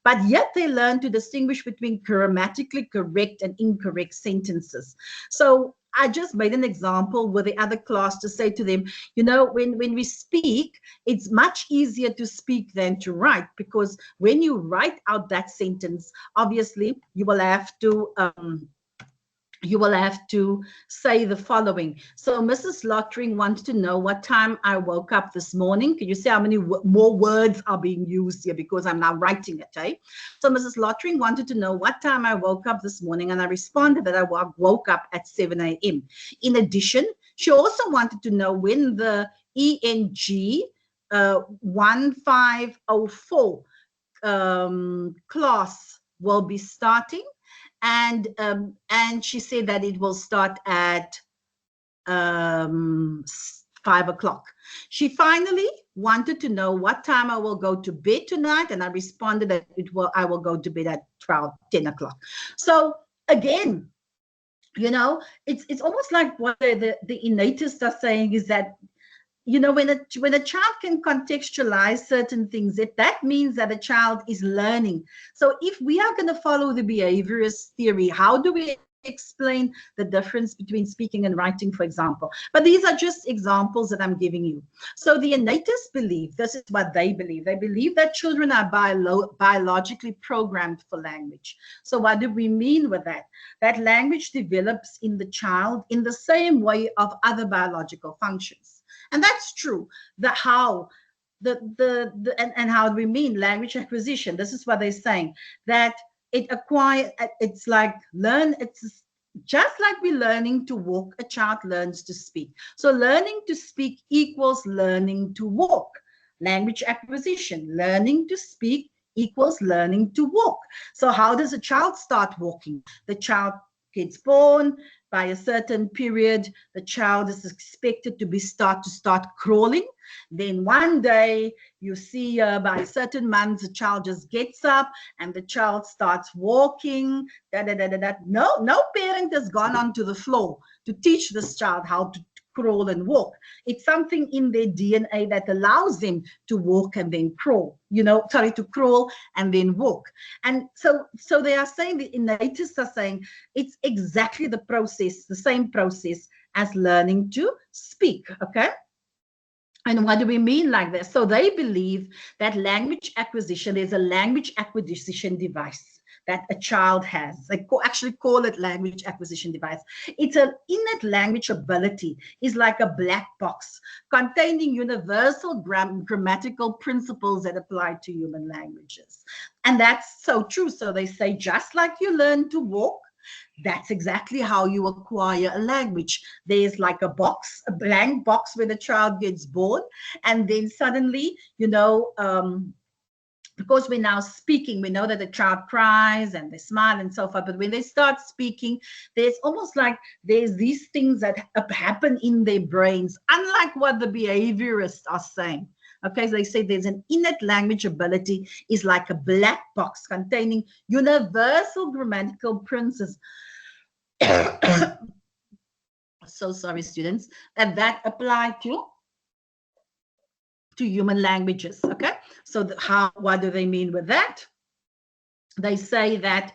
but yet they learn to distinguish between grammatically correct and incorrect sentences. So I just made an example with the other class to say to them, you know, when we speak, it's much easier to speak than to write, because when you write out that sentence, obviously you will have to say the following. So Mrs. Lottering wants to know what time I woke up this morning. Can you see how many more words are being used here, because I'm now writing it, eh? So Mrs. Lottering wanted to know what time I woke up this morning, and I responded that I woke up at 7 a.m. In addition, she also wanted to know when the ENG1504 class will be starting. And she said that it will start at 5 o'clock. She finally wanted to know what time I will go to bed tonight, and I responded that I will go to bed at 10 o'clock. So again, you know, it's almost like what the innatists are saying is that, you know, when a child can contextualize certain things, that means that a child is learning. So if we are going to follow the behaviorist theory, how do we explain the difference between speaking and writing, for example? But these are just examples that I'm giving you. So the innatists believe, this is what they believe. They believe that children are biologically programmed for language. So what do we mean with that? That language develops in the child in the same way of other biological functions. And that's true. How do we mean language acquisition? This is what they're saying, that it's just like we're learning to walk, a child learns to speak. So learning to speak equals learning to walk. Language acquisition, learning to speak equals learning to walk. So how does a child start walking? The child gets born. By a certain period, the child is expected to start crawling. Then one day you see by certain months, the child just gets up and the child starts walking. No parent has gone onto the floor to teach this child how to crawl and walk. It's something in their DNA that allows them to walk and then crawl, to crawl and then walk. And so they are saying, the innatists are saying, it's exactly the process, the same process as learning to speak, okay? And what do we mean like this? So they believe that language acquisition is a language acquisition device that a child has. They actually call it language acquisition device. It's an innate language ability. It's like a black box containing universal grammatical principles that apply to human languages. And that's so true. So they say, just like you learn to walk, that's exactly how you acquire a language. There's like a box, a blank box where the child gets born, and then suddenly, because we're now speaking, we know that the child cries and they smile and so forth, but when they start speaking, there's almost like there's these things that happen in their brains, unlike what the behaviorists are saying. Okay, so they say there's an innate language ability is like a black box containing universal grammatical principles. So sorry, students, that apply to human languages. Okay, so what do they mean with that? They say that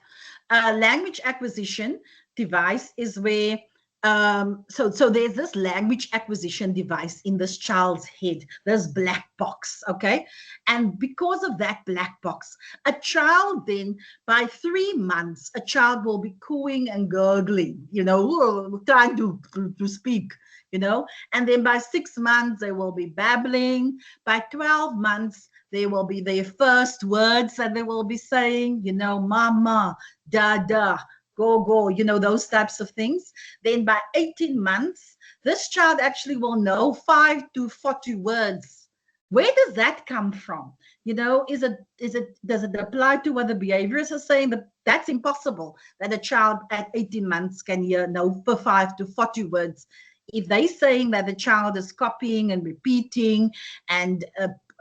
language acquisition device is where so there's this language acquisition device in this child's head, this black box, okay? And because of that black box, a child then, by 3 months, a child will be cooing and gurgling, trying to speak, and then by 6 months, they will be babbling. By 12 months, they will be their first words that they will be saying, mama, dada, go, those types of things. Then by 18 months, this child actually will know 5 to 40 words. Where does that come from? You know, does it apply to what the behaviorists are saying? That that's impossible, that a child at 18 months can know 5 to 40 words. If they're saying that the child is copying and repeating and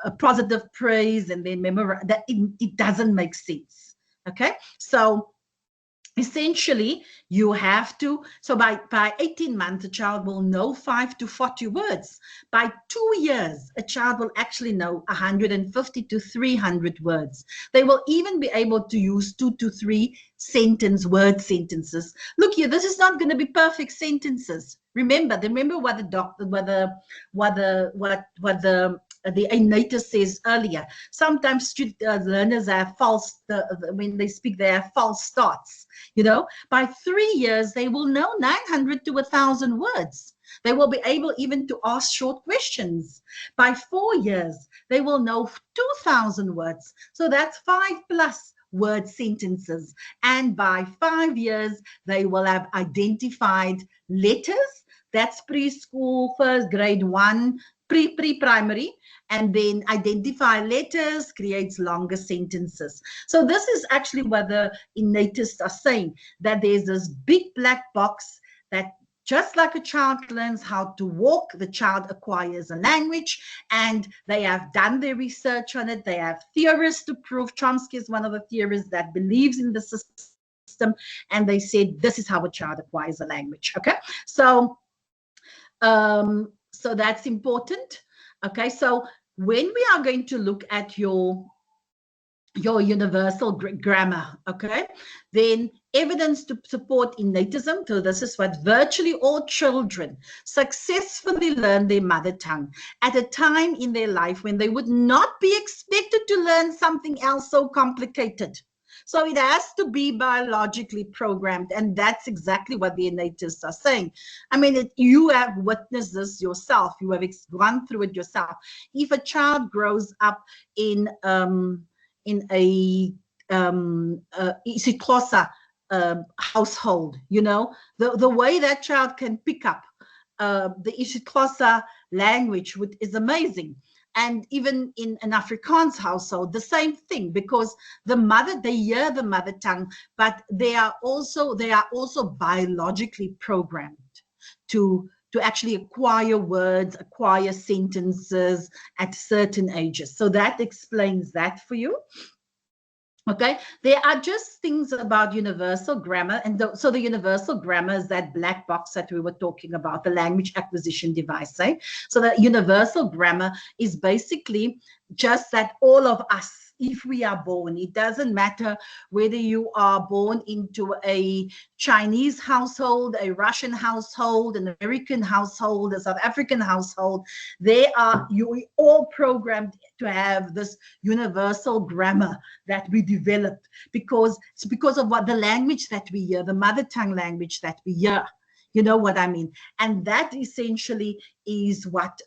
a positive praise and then memorize, that it doesn't make sense. Okay, so essentially you have to, so by 18 months a child will know 5 to 40 words. By 2 years a child will actually know 150 to 300 words. They will even be able to use 2 to 3 word sentences. Look here, this is not going to be perfect sentences. Remember what the doctor, what the native says earlier. Sometimes learners have when they speak, they have false starts. You know, by 3 years, they will know 900 to 1,000 words. They will be able even to ask short questions. By 4 years, they will know 2,000 words. So that's 5+ word sentences. And by 5 years, they will have identified letters. That's preschool, first grade 1, pre-primary, and then identify letters, creates longer sentences. So this is actually what the innatists are saying, that there's this big black box that just like a child learns how to walk, the child acquires a language, and they have done their research on it. They have theorists to prove. Chomsky is one of the theorists that believes in the system, and they said this is how a child acquires a language. Okay, so so that's important. Okay, so when we are going to look at your universal grammar, okay, then evidence to support innatism. So this is what virtually all children successfully learn their mother tongue at a time in their life when they would not be expected to learn something else so complicated. So it has to be biologically programmed, and that's exactly what the innatists are saying. I mean, you have witnessed this yourself. You have gone through it yourself. If a child grows up in a isiXhosa household, you know, the way that child can pick up the isiXhosa language is amazing. And even in an Afrikaans household, the same thing, because they hear the mother tongue, but they are also biologically programmed to actually acquire words, acquire sentences at certain ages. So that explains that for you. Okay, there are just things about universal grammar. And so the universal grammar is that black box that we were talking about, the language acquisition device. Eh? So the universal grammar is basically just that all of us, if we are born, it doesn't matter whether you are born into a Chinese household, a Russian household, an American household, a South African household, you all programmed to have this universal grammar that we developed, because it's because of what the language that we hear, the mother tongue language that we hear. You know what I mean? And that essentially is what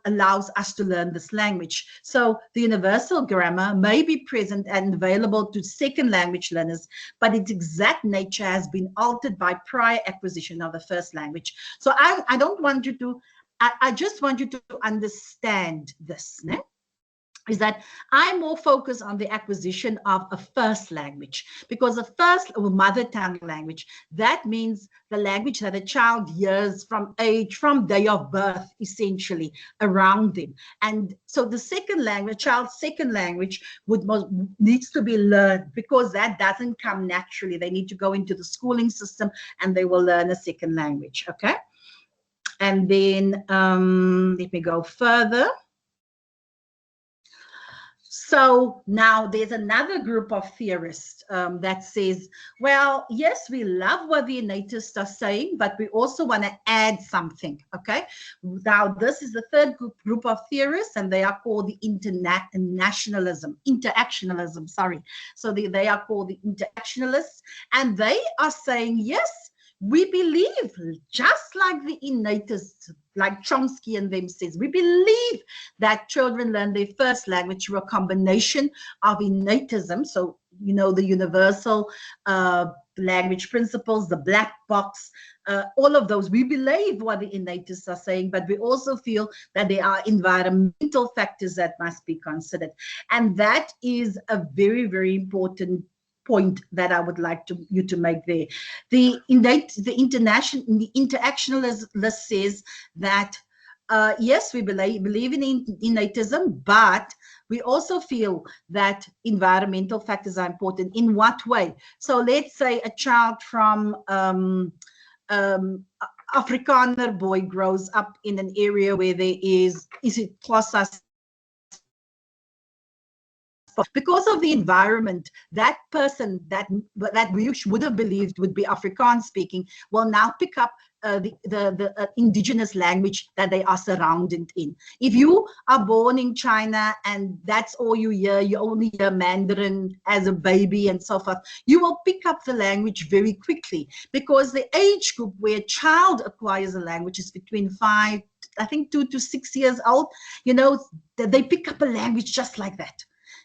allows us to learn this language. So the universal grammar may be present and available to second language learners, but its exact nature has been altered by prior acquisition of the first language. So I don't want you to, I just want you to understand this, né? Is that I'm more focused on the acquisition of a first language, because the first mother tongue language, that means the language that a child hears from day of birth, essentially around them. And so the second language, child's second language needs to be learned, because that doesn't come naturally. They need to go into the schooling system and they will learn a second language. Okay. And then let me go further. So now there's another group of theorists that says, well, yes, we love what the innatists are saying, but we also want to add something, okay? Now, this is the third group of theorists, and they are called the interactionalism, sorry. So they are called the interactionalists, and they are saying, yes, we believe, just like the innatists, like Chomsky and them says, we believe that children learn their first language through a combination of innatism, so you know, the universal language principles, the black box, all of those. We believe what the innatists are saying, but we also feel that there are environmental factors that must be considered. And that is a very, very important point that I would like you to make there. The interactionalist says that yes, we believe in innatism, but we also feel that environmental factors are important. In what way? So let's say a child from Afrikaner boy grows up in an area where there is it Xhosa because of the environment, that person that we would have believed would be Afrikaans speaking will now pick up the indigenous language that they are surrounded in. If you are born in China and that's all you hear, you only hear Mandarin as a baby and so forth, you will pick up the language very quickly, because the age group where a child acquires a language is between 2 to 6 years old. You know, they pick up a language just like that.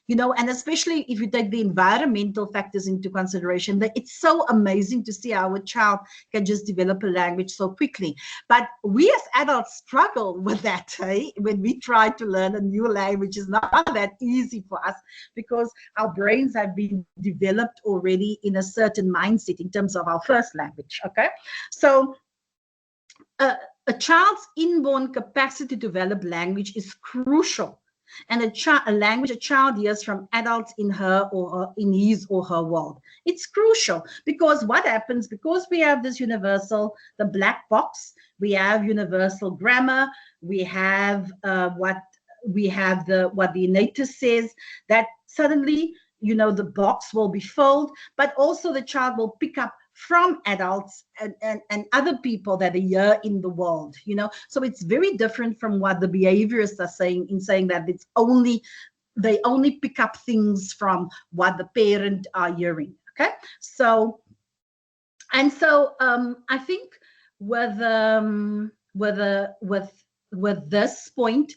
You know, and especially if you take the environmental factors into consideration, that it's so amazing to see how a child can just develop a language so quickly. But we as adults struggle with that, hey? When we try to learn a new language, it's not that easy for us, because our brains have been developed already in a certain mindset in terms of our first language, okay? So a child's inborn capacity to develop language is crucial. And a language a child hears from adults in in his or her world. It's crucial, because what happens, because we have this universal, the black box, we have universal grammar, we have what the innatist says, that suddenly, you know, the box will be filled, but also the child will pick up from adults and other people that are here in the world, you know. So it's very different from what the behaviorists are saying, in saying that they only pick up things from what the parent are hearing. Okay, so I think with this point,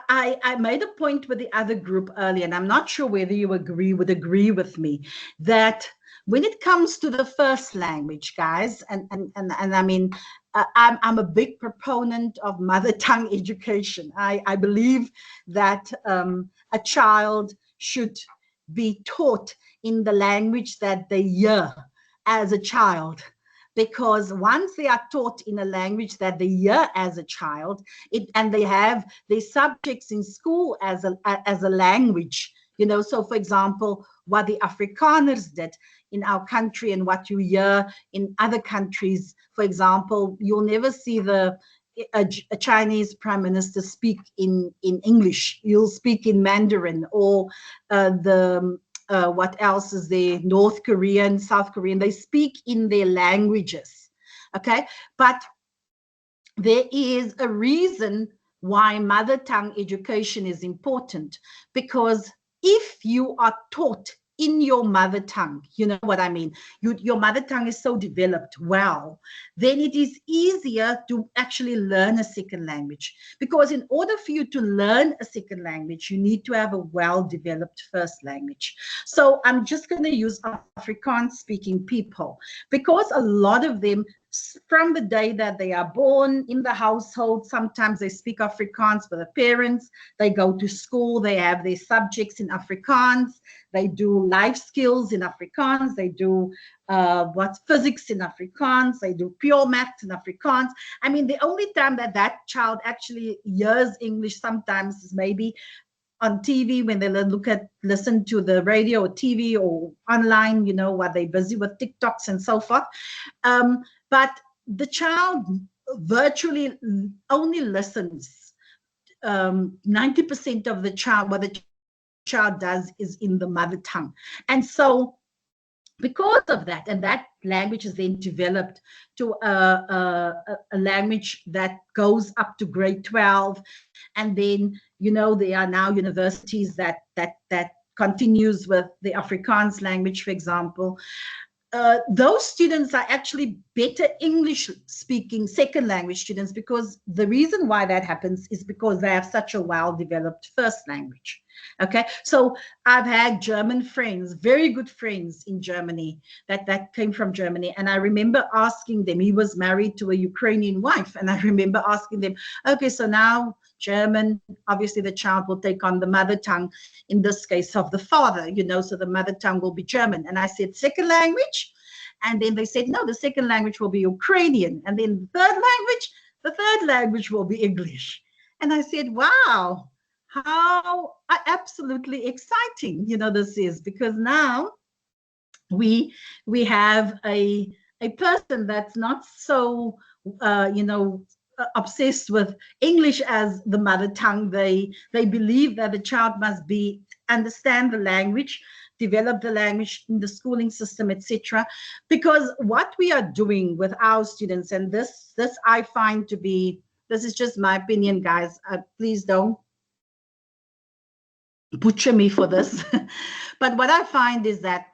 I made a point with the other group earlier, and I'm not sure whether you would agree with me, that when it comes to the first language, guys, and I mean, I'm a big proponent of mother tongue education. I believe that a child should be taught in the language that they hear as a child. Because once they are taught in a language that they hear as a child, and they have their subjects in school as a language, you know. So, for example, what the Afrikaners did in our country and what you hear in other countries. For example, you'll never see a Chinese prime minister speak in English. You'll speak in Mandarin, or what else is there? North Korean, South Korean, they speak in their languages, okay? But there is a reason why mother tongue education is important, because if you are taught in your mother tongue, you know what I mean, your mother tongue is so developed well, then it is easier to actually learn a second language. Because in order for you to learn a second language, you need to have a well-developed first language. So I'm just going to use Afrikaans speaking people, because a lot of them, from the day that they are born in the household, sometimes they speak Afrikaans with the parents, they go to school, they have their subjects in Afrikaans, they do life skills in Afrikaans, they do physics in Afrikaans, they do pure maths in Afrikaans. I mean, the only time that child actually hears English sometimes is maybe on TV, when they listen to the radio or TV or online, you know, while they're busy with TikToks and so forth. But the child virtually only listens. 90% of what the child does is in the mother tongue. And so because of that, and that language is then developed to a language that goes up to grade 12, and then, you know, there are now universities that continues with the Afrikaans language, for example. those students are actually better English speaking second language students, because the reason why that happens is because they have such a well-developed first language. Okay, so I've had German friends, very good friends in Germany that came from Germany, and I remember asking them, he was married to a Ukrainian wife, and I remember asking them, okay, so now German, obviously the child will take on the mother tongue, in this case of the father, you know, so the mother tongue will be German. And I said, second language? And then they said, no, the second language will be Ukrainian. And then the third language will be English. And I said, wow, how absolutely exciting, you know, this is, because now we have a person that's not so, you know, obsessed with English as the mother tongue. They believe that the child must understand the language, develop the language in the schooling system, etc. Because what we are doing with our students, and this I find to be, this is just my opinion, guys. Please don't butcher me for this. But what I find is that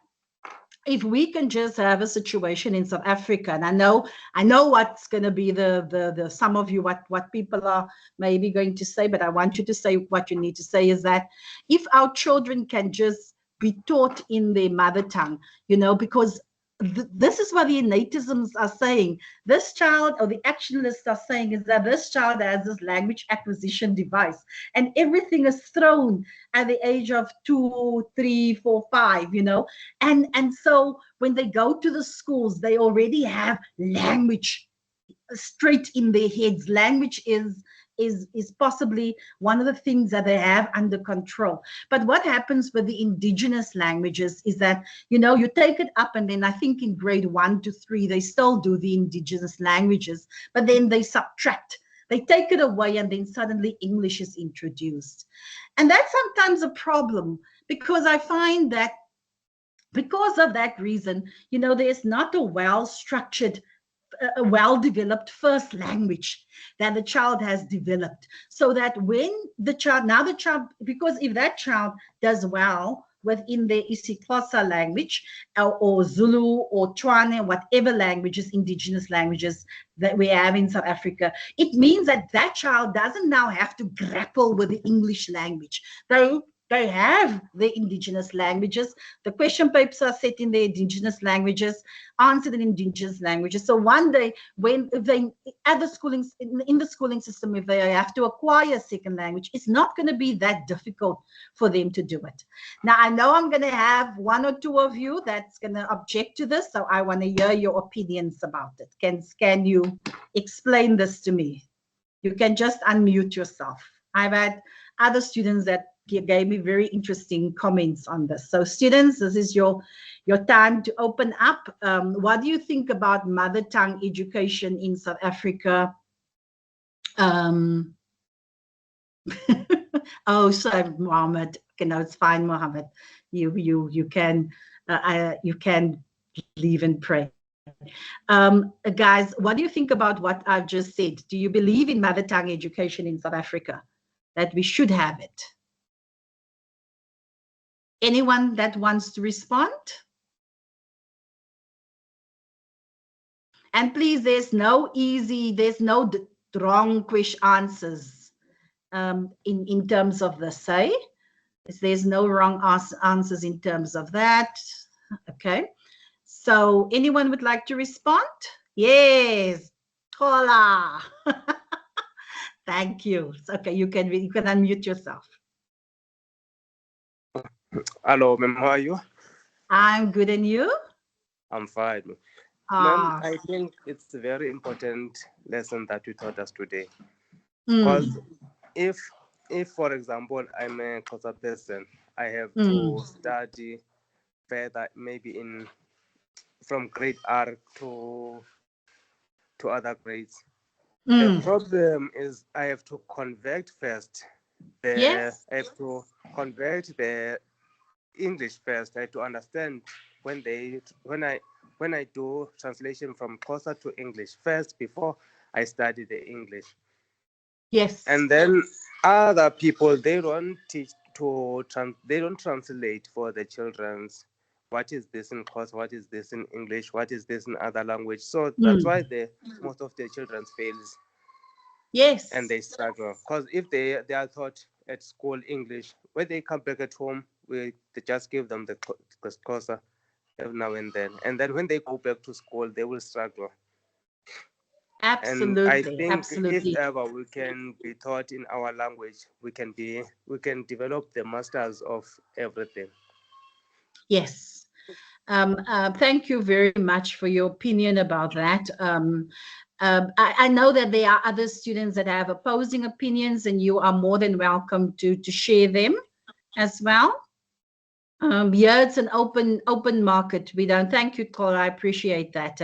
if we can just have a situation in South Africa, and I know what's going to be the some of you, what people are maybe going to say, but I want you to say what you need to say, is that if our children can just be taught in their mother tongue, you know, because this is what the innatisms are saying. This child, or the actionalists are saying, is that this child has this language acquisition device, and everything is thrown at the age of 2, 3, 4, 5, you know, and so when they go to the schools, they already have language straight in their heads. Language is possibly one of the things that they have under control. But what happens with the indigenous languages is that, you know, you take it up, and then I think in grade 1 to 3 they still do the indigenous languages, but then they subtract, they take it away, and then suddenly English is introduced. And that's sometimes a problem, because I find that because of that reason, you know, there's not a well-structured, a well-developed first language that the child has developed, so that when the child, because if that child does well within the isiXhosa language, or Zulu or Tswana, whatever languages, indigenous languages that we have in South Africa, it means that that child doesn't now have to grapple with the English language. They have the indigenous languages. The question papers are set in the indigenous languages, answered in indigenous languages. So one day, when they at the schooling, in the schooling system, if they have to acquire a second language, it's not going to be that difficult for them to do it. Now, I know I'm going to have 1 or 2 of you that's going to object to this, so I want to hear your opinions about it. Can you explain this to me? You can just unmute yourself. I've had other students that gave me very interesting comments on this. So students, this is your time to open up. What do you think about mother tongue education in South Africa? Oh, sorry, Mohammed. Okay, no, it's fine, Mohammed. You can leave and pray. Guys, what do you think about what I've just said? Do you believe in mother tongue education in South Africa, that we should have it? Anyone that wants to respond? And please, there's no wrong answers in terms of the say. There's no wrong answers in terms of that. Okay. So anyone would like to respond? Yes. Hola. Thank you. Okay, you can unmute yourself. Hello, ma'am. How are you? I'm good, and you? I'm fine. Ma'am, I think it's a very important lesson that you taught us today. Because if, for example, I'm a Xhosa person, I have to study further, maybe from grade R to other grades. The problem is I have to convert first. I have to convert the English first. I have to understand when I do translation from Xhosa to English first before I study the English. Yes. And then other people, they don't teach they don't translate for the children's what is this in course, what is this in English, what is this in other language. So that's why most of the children fails. Yes. And they struggle. Because if they are taught at school English, when they come back at home, they just give them the course every now and then. And then when they go back to school, they will struggle. Absolutely. And I think absolutely. if ever we can be taught in our language, we can develop the masters of everything. Yes. Thank you very much for your opinion about that. I know that there are other students that have opposing opinions, and you are more than welcome to share them as well. Yeah, it's an open market. We don't. Thank you, Cora. I appreciate that.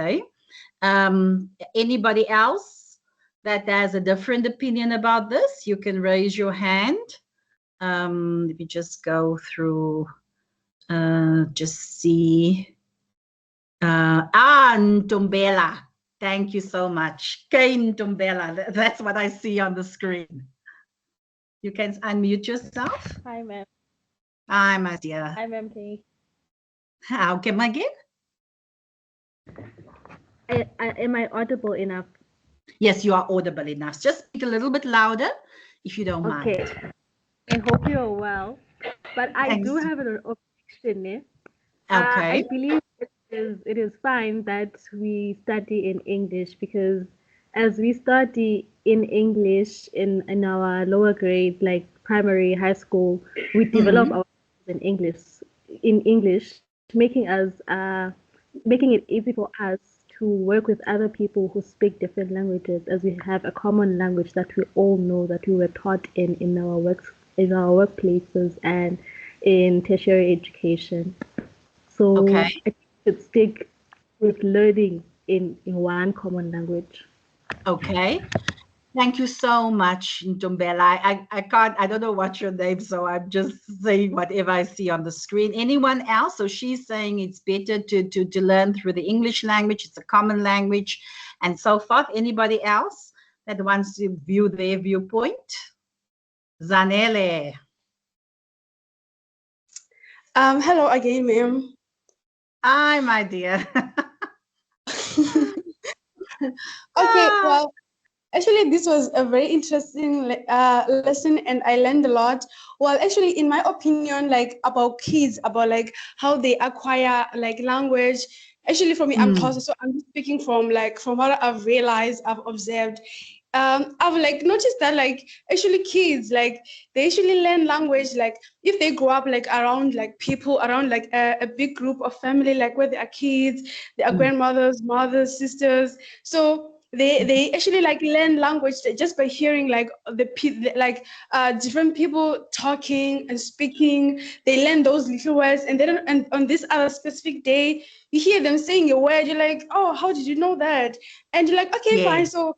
Anybody else that has a different opinion about this, you can raise your hand. Let me just go through. Just see. Ntombela. Thank you so much. Kane Ntombela. That's what I see on the screen. You can unmute yourself. Hi, ma'am. Hi, my dear. Hi, ma'am. How can I get? Am I audible enough? Yes, you are audible enough. Just speak a little bit louder, if you don't mind. Okay. I hope you're well, but I do have an objection. Okay. I believe it is fine that we study in English, because as we study in English in our lower grade, like primary, high school, we develop our in English, making it easy for us to work with other people who speak different languages, as we have a common language that we all know, that we were taught in our workplaces and in tertiary education. So I think we should stick with learning in one common language. Okay. Thank you so much, Ntombela. I don't know what's your name, so I'm just saying whatever I see on the screen. Anyone else? So she's saying it's better to learn through the English language. It's a common language and so forth. Anybody else that wants to view their viewpoint? Zanele. Hello again, ma'am. Hi, my dear. Okay, well, actually, this was a very interesting lesson, and I learned a lot. Well, actually, in my opinion, like about kids, about like how they acquire like language. Actually, for me, I'm closer, so I'm speaking from what I've realized, I've observed. I've like noticed that like actually kids like they actually learn language like if they grow up like around like people around like a big group of family, like where there are kids, there are grandmothers, mothers, sisters. So they actually like learn language just by hearing like different people talking and speaking. They learn those little words, and then and on this other specific day you hear them saying a word, you're like, oh, how did you know that? And you're like, okay, fine. So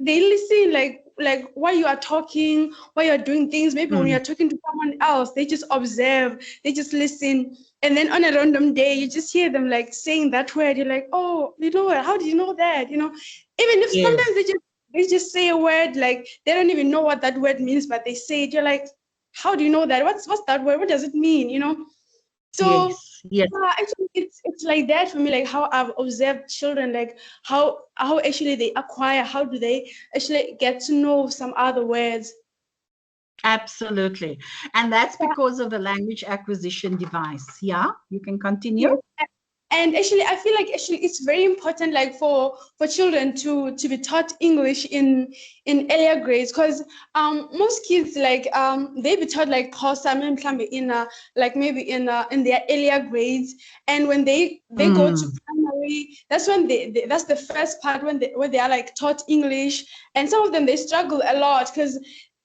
they listen like while you are talking, while you're doing things. Maybe when you're talking to someone else, they just observe, they just listen. And then on a random day, you just hear them like saying that word. You're like, oh, you know what? How do you know that? You know, even if sometimes they just say a word, like they don't even know what that word means, but they say it. You're like, how do you know that? What's that word? What does it mean? You know? So yes. Actually, it's like that for me. Like how I've observed children, like how actually they acquire. How do they actually get to know some other words? Absolutely. And that's because of the language acquisition device. Yeah, you can continue. Yes. And actually, I feel like actually it's very important, like for children to be taught English in earlier grades, because most kids like they be taught like Xhosa in like maybe in their earlier grades, and when they go to primary, that's when that's the first part when they are like taught English, and some of them they struggle a lot because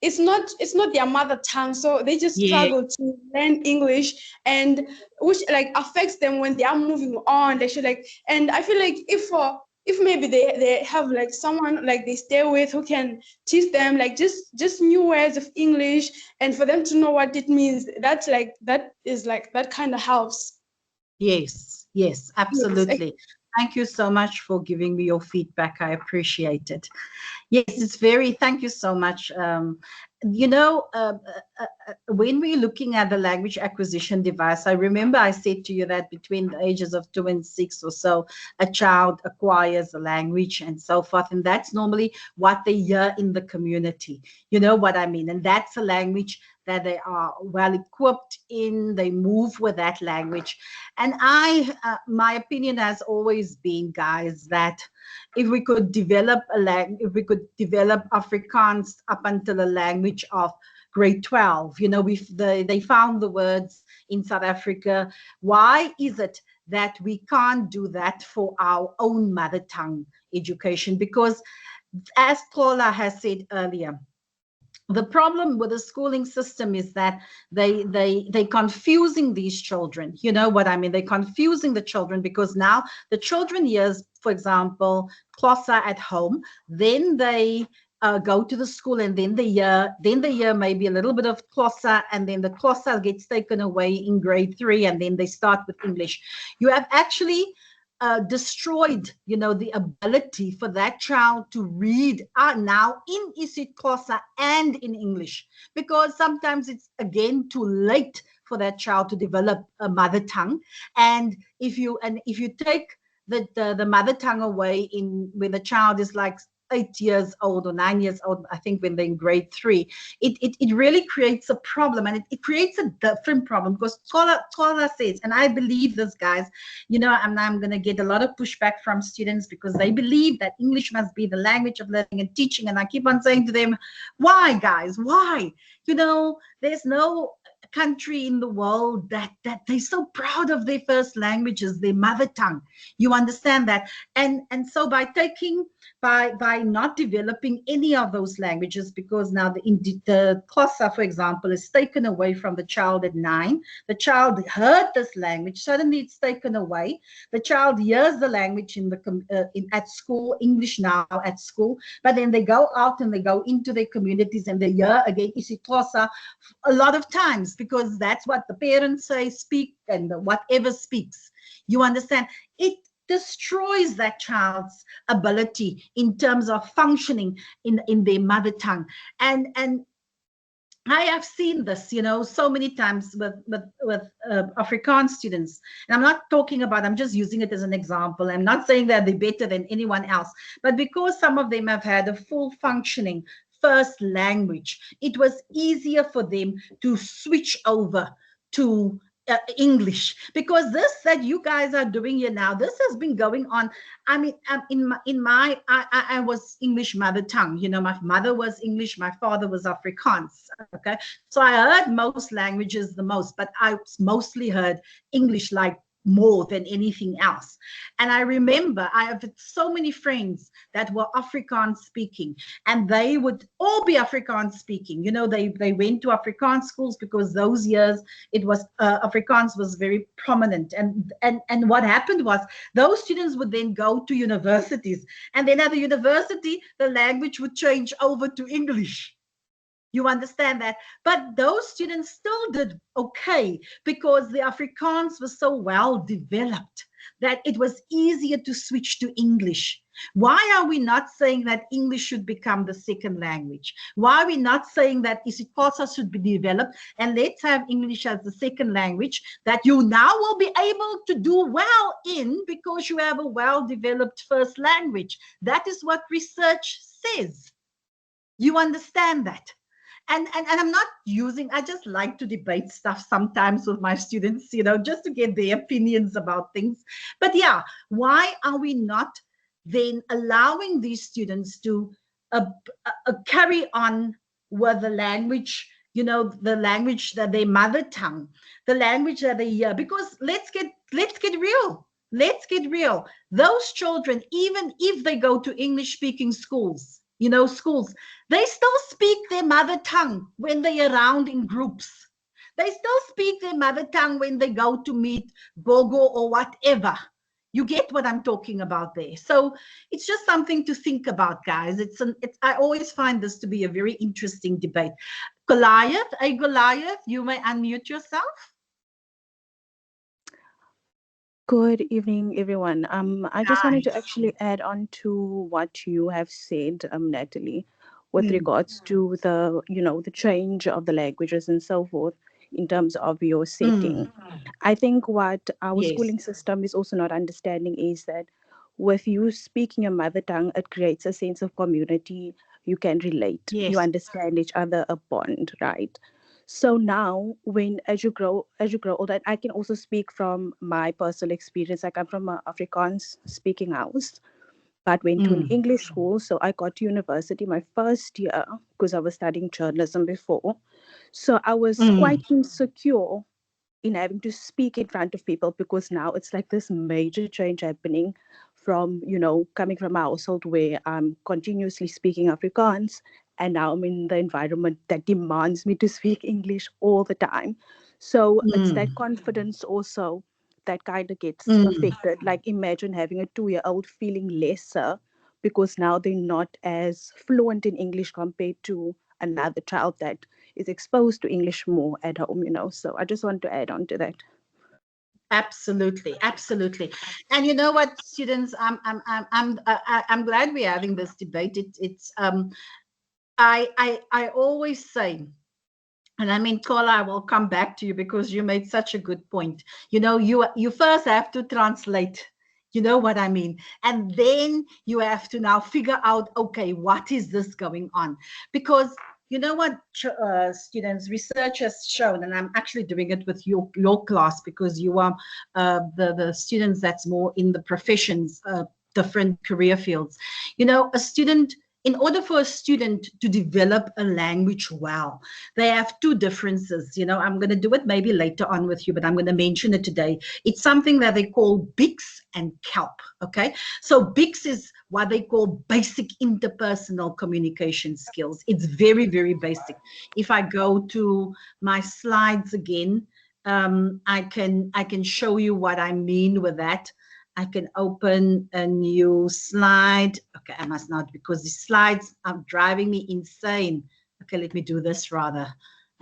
it's not their mother tongue, so they just struggle to learn English, and which like affects them when they are moving on. They should like, and I feel like if maybe they have like someone like they stay with who can teach them like just new words of English, and for them to know what it means, that kind of helps. Yes, absolutely. Thank you so much for giving me your feedback. I appreciate it. Yes, thank you so much. you know, when we're looking at the language acquisition device, I remember I said to you that between the ages of 2 and 6 or so, a child acquires a language and so forth. And that's normally what they hear in the community. You know what I mean? And that's a language that they are well equipped in. They move with that language. And my opinion has always been, guys, that if we could develop if we could develop Afrikaans up until a language of grade 12, you know, they found the words in South Africa. Why is it that we can't do that for our own mother tongue education? Because as Paula has said earlier, the problem with the schooling system is that they confusing these children. You know what I mean? They're confusing the children because now the children hears, for example, Xhosa at home, then they go to the school and then they hear maybe a little bit of Xhosa, and then the Xhosa gets taken away in grade 3, and then they start with English. You have actually destroyed, you know, the ability for that child to read now in isiXhosa and in English, because sometimes it's again too late for that child to develop a mother tongue. And if you take the mother tongue away when the child is like 8 years old or 9 years old, I think when they're in grade 3, it really creates a problem, and it creates a different problem, because Tola says, and I believe this, guys, you know, I'm going to get a lot of pushback from students because they believe that English must be the language of learning and teaching, and I keep on saying to them, why, guys, why? You know, there's no country in the world that they're so proud of their first languages, their mother tongue. You understand that? And so by not developing any of those languages, because now the Xhosa, for example, is taken away from the child at 9. The child heard this language, suddenly it's taken away. The child hears the language at school, English now at school, but then they go out and they go into their communities and they hear again isiXhosa a lot of times, because that's what the parents say, speak, and whatever speaks. You understand? It destroys that child's ability in terms of functioning in their mother tongue. And I have seen this, you know, so many times with Afrikaans students. And I'm not talking about, I'm just using it as an example. I'm not saying that they're better than anyone else, but because some of them have had a full functioning first language, it was easier for them to switch over to English, because this that you guys are doing here now, this has been going on. I mean, I was English mother tongue. You know, my mother was English, my father was Afrikaans. Okay, so I heard most languages the most, but I mostly heard English like more than anything else. And I remember I have so many friends that were Afrikaans speaking, and they would all be Afrikaans speaking. You know, they went to Afrikaans schools because those years it was Afrikaans was very prominent. And what happened was those students would then go to universities, and then at the university the language would change over to English. You understand that? But those students still did okay because the Afrikaans was so well developed that it was easier to switch to English. Why are we not saying that English should become the second language? Why are we not saying that isiXhosa should be developed and let's have English as the second language that you now will be able to do well in because you have a well-developed first language? That is what research says. You understand that? And I'm not using, I just like to debate stuff sometimes with my students, you know, just to get their opinions about things. But yeah, why are we not then allowing these students to carry on with the language, you know, the language that their mother tongue, the language that they hear? Because let's get real. Let's get real. Those children, even if they go to English speaking schools, you know, schools, they still speak their mother tongue when they're around in groups. They still speak their mother tongue when they go to meet Gogo or whatever. You get what I'm talking about there. So it's just something to think about, guys. I always find this to be a very interesting debate. Goliath, you may unmute yourself. Good evening, everyone. I just wanted to actually add on to what you have said, Natalie. with regards to the, the change of the languages and so forth in terms of your setting. I think what our schooling system is also not understanding is that with you speaking your mother tongue, it creates a sense of community. You can relate, you understand each other, a bond, right? So now when as you grow older, I can also speak from my personal experience. I come from an Afrikaans speaking house, but went to an English school. So I got to university my first year because I was studying journalism before. So I was quite insecure in having to speak in front of people, because now it's like this major change happening from, coming from a household where I'm continuously speaking Afrikaans, and now I'm in the environment that demands me to speak English all the time. So it's that confidence also that kind of gets affected. Like imagine having a 2-year-old feeling lesser because now they're not as fluent in English compared to another child that is exposed to English more at home, So I just want to add on to that. Absolutely, absolutely. And you know what, students, I'm glad we're having this debate. I always say, and I mean, Kola, I will come back to you because you made such a good point. You first have to translate. You know what I mean? And then you have to now figure out, okay, what is this going on? Because you know what, students, research has shown, and I'm actually doing it with your class because you are the students that's more in the professions, different career fields. A student, in order for a student to develop a language well, they have two differences. I'm going to do it maybe later on with you, but I'm going to mention it today. It's something that they call BICS and CALP, okay? So BICS is what they call basic interpersonal communication skills. It's very, very basic. If I go to my slides again, I can show you what I mean with that. I can open a new slide. Okay, I must not, because the slides are driving me insane. Okay, let me do this rather.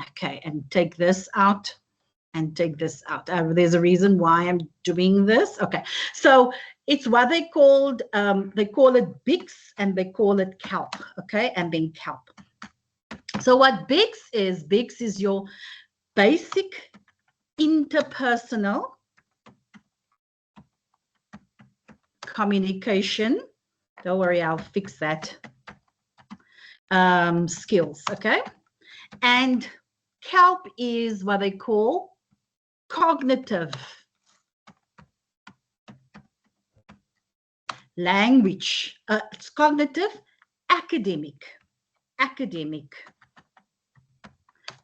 Okay, and take this out and take this out. There's a reason why I'm doing this. Okay, so it's what they call it BICS and they call it CALP. Okay, and then CALP. So what BICS is your basic interpersonal communication. Don't worry, I'll fix that. Skills, okay? And CALP is what they call cognitive language. It's cognitive academic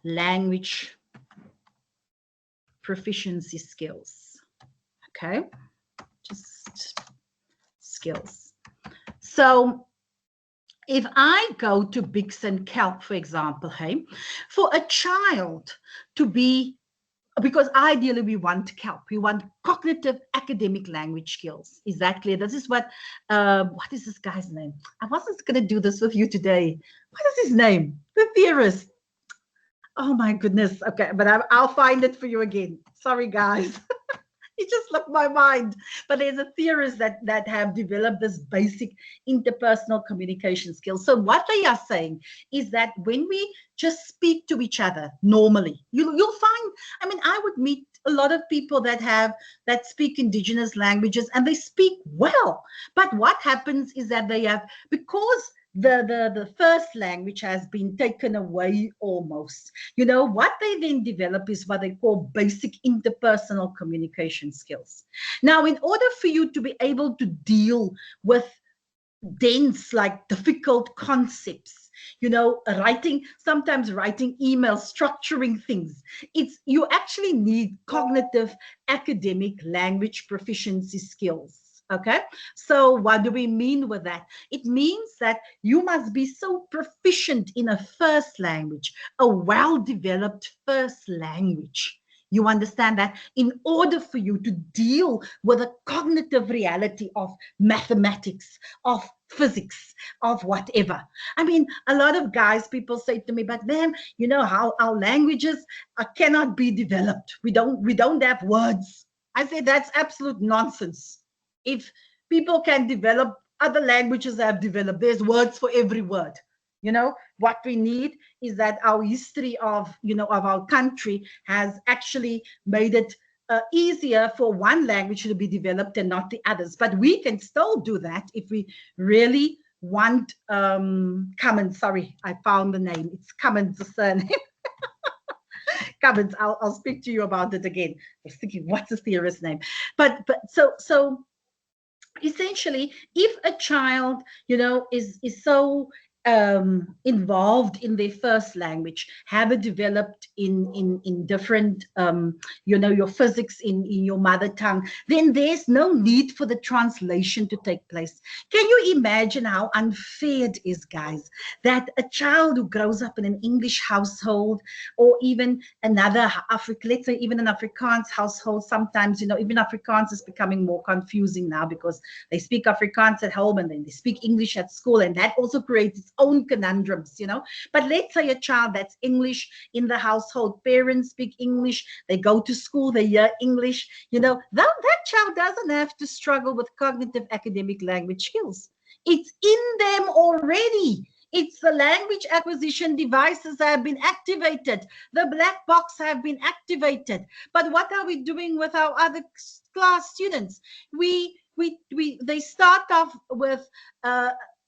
language proficiency skills. Okay, just skills. So if I go to BICS and CALP, for example, hey, for a child to be, because ideally we want CALP, we want cognitive academic language skills. Is that clear? This is what is this guy's name? I wasn't going to do this with you today. What is his name? The theorist. Oh my goodness. Okay, but I'll find it for you again. Sorry, guys. It just left my mind. But there's a theorist that have developed this basic interpersonal communication skills. So what they are saying is that when we just speak to each other normally, you'll find, I mean, I would meet a lot of people that speak indigenous languages and they speak well. But what happens is that they have, because the first language has been taken away almost. What they then develop is what they call basic interpersonal communication skills. Now, in order for you to be able to deal with dense, like difficult concepts, sometimes writing emails, structuring things, you actually need cognitive academic language proficiency skills. Okay, so what do we mean with that? It means that you must be so proficient in a first language, a well-developed first language. You understand that in order for you to deal with the cognitive reality of mathematics, of physics, of whatever. I mean, a lot of guys, people say to me, but ma'am, you know how our languages cannot be developed. We don't have words. I say that's absolute nonsense. If people can develop, other languages have developed, there's words for every word. You know, what we need is that our history of, you know, of our country has actually made it easier for one language to be developed and not the others. But we can still do that if we really want. Cummins, sorry, I found the name. It's Cummins, the surname. Cummins, I'll speak to you about it again. I was thinking, what's the theorist's name? But so essentially, if a child, you know, is so involved in their first language, have it developed in different, you know, your physics in your mother tongue, then there's no need for the translation to take place. Can you imagine how unfair it is, guys, that a child who grows up in an English household, or even another let's say even an Afrikaans household, sometimes, you know, even Afrikaans is becoming more confusing now because they speak Afrikaans at home and then they speak English at school, and that also creates its own conundrums, you know. But let's say a child that's English in the household, parents speak English, they go to school, they hear English, you know, that child doesn't have to struggle with cognitive academic language skills. It's in them already. It's the language acquisition devices have been activated. The black box have been activated. But what are we doing with our other class students? They start off with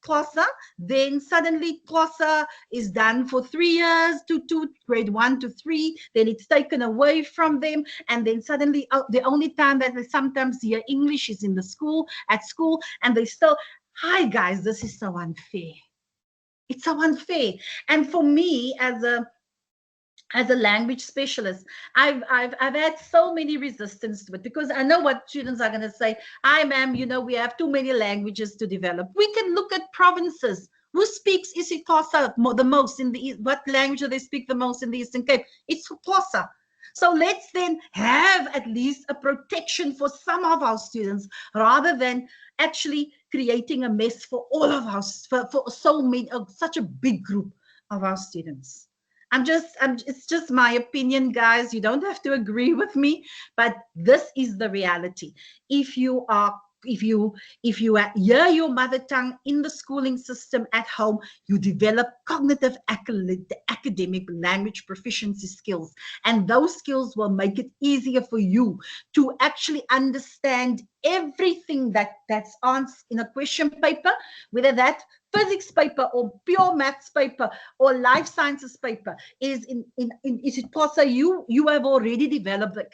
Xhosa, then suddenly Xhosa is done for 3 years to grade 1 to 3, then it's taken away from them, and then suddenly the only time that they sometimes hear English is in the school, at school, and they still, hi guys, this is so unfair. It's so unfair. And for me, as a language specialist, I've had so many resistance to it, because I know what students are going to say. Hi, ma'am, you know, we have too many languages to develop. We can look at provinces. Who speaks isiXhosa the most in the East? What language do they speak the most in the Eastern Cape? It's Xhosa. So let's then have at least a protection for some of our students, rather than actually creating a mess for all of us, for so many, such a big group of our students. It's just my opinion, guys. You don't have to agree with me, but this is the reality. If you hear your mother tongue in the schooling system at home, you develop cognitive academic language proficiency skills, and those skills will make it easier for you to actually understand everything that's answered in a question paper, whether that physics paper or pure maths paper or life sciences paper is in isiXhosa. You have already developed the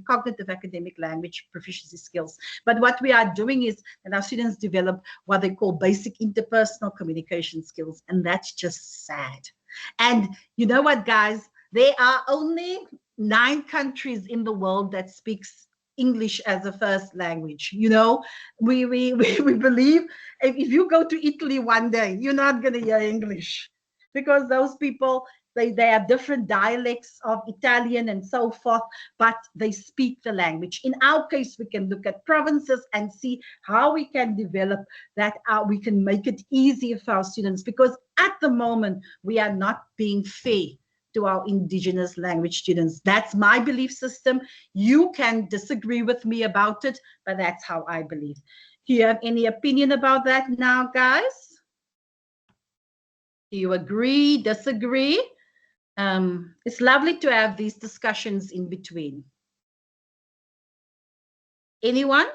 cognitive academic language proficiency skills. But what we are doing is that our students develop what they call basic interpersonal communication skills, and that's just sad. And you know what, guys? There are only 9 countries in the world that speaks English as a first language. You know, we believe if you go to Italy one day, you're not going to hear English, because those people, they have different dialects of Italian and so forth, but they speak the language. In our case, we can look at provinces and see how we can develop that. We can make it easier for our students, because at the moment, we are not being fair to our indigenous language students. That's my belief system. You can disagree with me about it, but that's how I believe. Do you have any opinion about that now, guys? Do you agree, disagree? It's lovely to have these discussions in between. Anyone?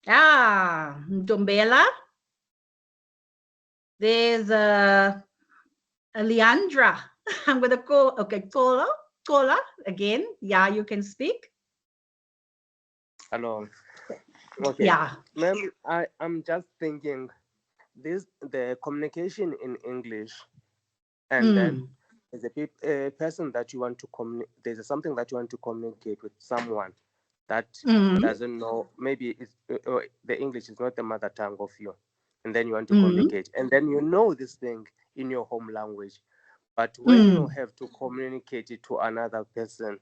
Ntombela. There's a Leandra. I'm going to call, okay, Kola again. Yeah, you can speak. Hello. Okay. Yeah. Ma'am, I'm just thinking the communication in English, and then there's a person that you want to communicate, there's something that you want to communicate with someone that doesn't know, maybe it's, the English is not the mother tongue of you, and then you want to communicate, and then you know this thing in your home language, but when you have to communicate it to another person,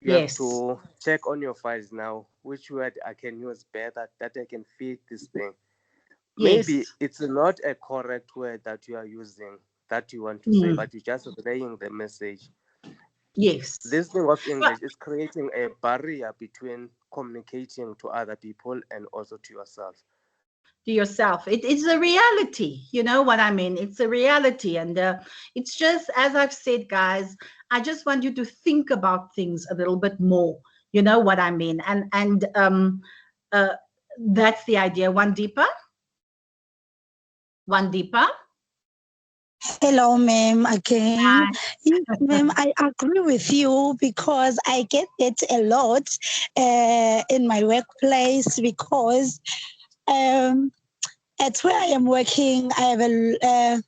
you have to check on your files now, which word I can use better, that I can feed this thing. Maybe it's not a correct word that you are using, that you want to say, but you're just relaying the message. Yes. This thing of English is creating a barrier between communicating to other people and also to yourself. to yourself. It's a reality. You know what I mean? It's a reality. And it's just, as I've said, guys, I just want you to think about things a little bit more. You know what I mean? And that's the idea. One deeper. One deeper. Hello, ma'am, again. Yes, ma'am, I agree with you because I get it a lot in my workplace because at where I am working, I have a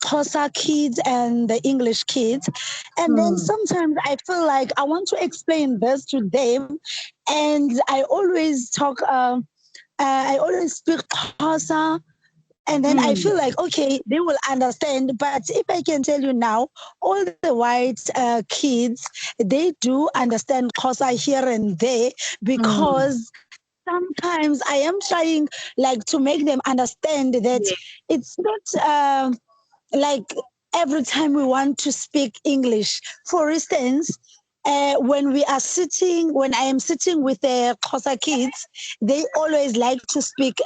Xhosa kids and the English kids. And then sometimes I feel like I want to explain this to them. And I always talk, I always speak Xhosa. And then I feel like, okay, they will understand. But if I can tell you now, all the white kids, they do understand Xhosa here and there because sometimes I am trying like to make them understand that it's not like every time we want to speak English. For instance, when I am sitting with the Xhosa kids, they always like to speak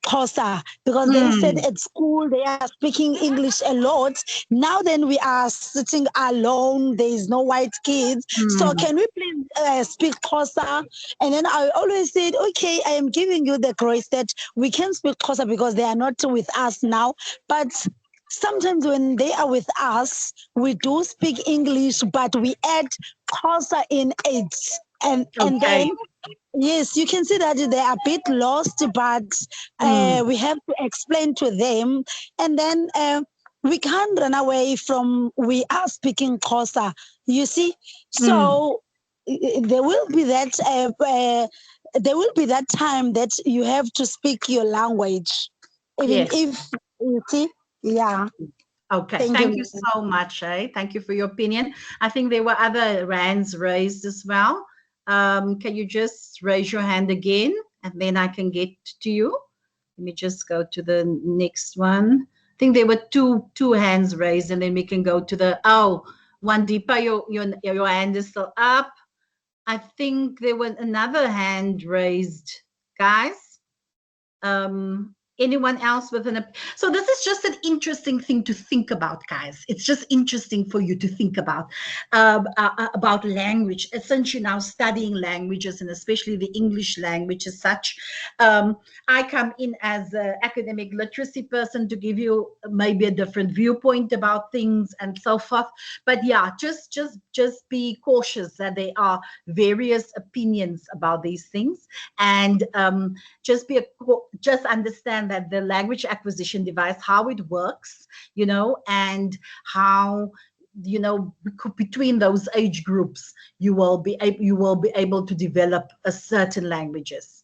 Xhosa because they said at school they are speaking English a lot. Now then we are sitting alone. There is no white kids. So can we please speak Xhosa? And then I always said, okay, I am giving you the grace that we can speak Xhosa because they are not with us now. But sometimes when they are with us, we do speak English, but we add Xhosa in it. And then yes, you can see that they are a bit lost, but we have to explain to them. And then we can't run away from we are speaking Xhosa, you see. So there will be that time that you have to speak your language, even if you see, yeah. Okay, thank you so much. Thank you for your opinion. I think there were other hands raised as well. Can you just raise your hand again and then I can get to you? Let me just go to the next one. I think there were two hands raised and then we can go to the, one deeper, your hand is still up. I think there was another hand raised, guys. Anyone else with so this is just an interesting thing to think about, guys. It's just interesting for you to think about language, essentially now studying languages and especially the English language as such. I come in as an academic literacy person to give you maybe a different viewpoint about things and so forth. But yeah, just be cautious that there are various opinions about these things, and just understand that the language acquisition device, how it works, and how, between those age groups, you will be able to develop a certain languages.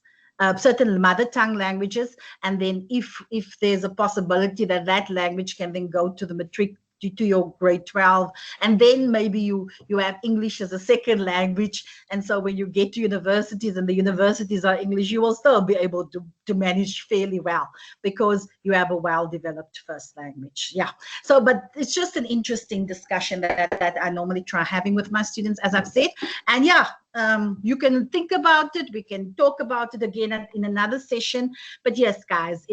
Certain mother tongue languages, and then if there's a possibility that language can then go to the matric, to your grade 12, and then maybe you have English as a second language, and so when you get to universities and the universities are English, you will still be able to manage fairly well because you have a well-developed first language. Yeah, so but it's just an interesting discussion that I normally try having with my students, as I've said. And yeah, you can think about it, we can talk about it again in another session. But yes, guys,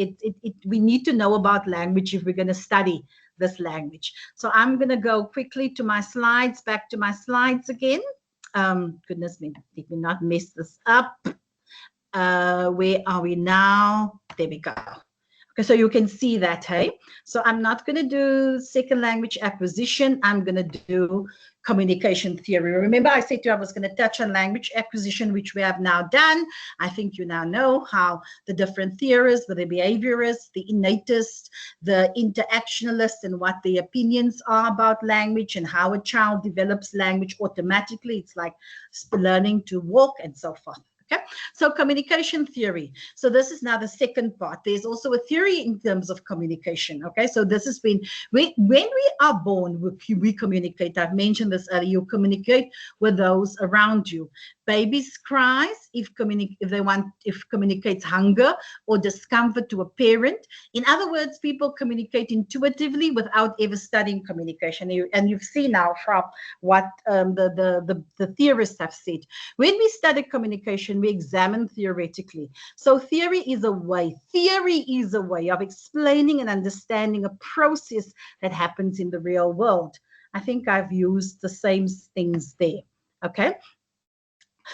we need to know about language if we're going to study this language. So I'm going to go quickly to my slides, back to my slides again. Goodness me, did we not mess this up? Where are we now? There we go. Okay, so you can see that, hey? So I'm not going to do second language acquisition. I'm going to do communication theory. Remember, I said to you I was going to touch on language acquisition, which we have now done. I think you now know how the different theorists, the behaviorists, the innatists, the interactionalists, and what their opinions are about language and how a child develops language automatically. It's like learning to walk and so forth. Okay, so communication theory. So this is now the second part. There's also a theory in terms of communication. Okay, so this has been when we are born, we communicate. I've mentioned this earlier. You communicate with those around you. Babies cries if communicates hunger or discomfort to a parent. In other words, people communicate intuitively without ever studying communication. And you've seen now from what the theorists have said. When we study communication, communication, we examine theoretically. So theory is a way of explaining and understanding a process that happens in the real world. I think I've used the same things there. Okay.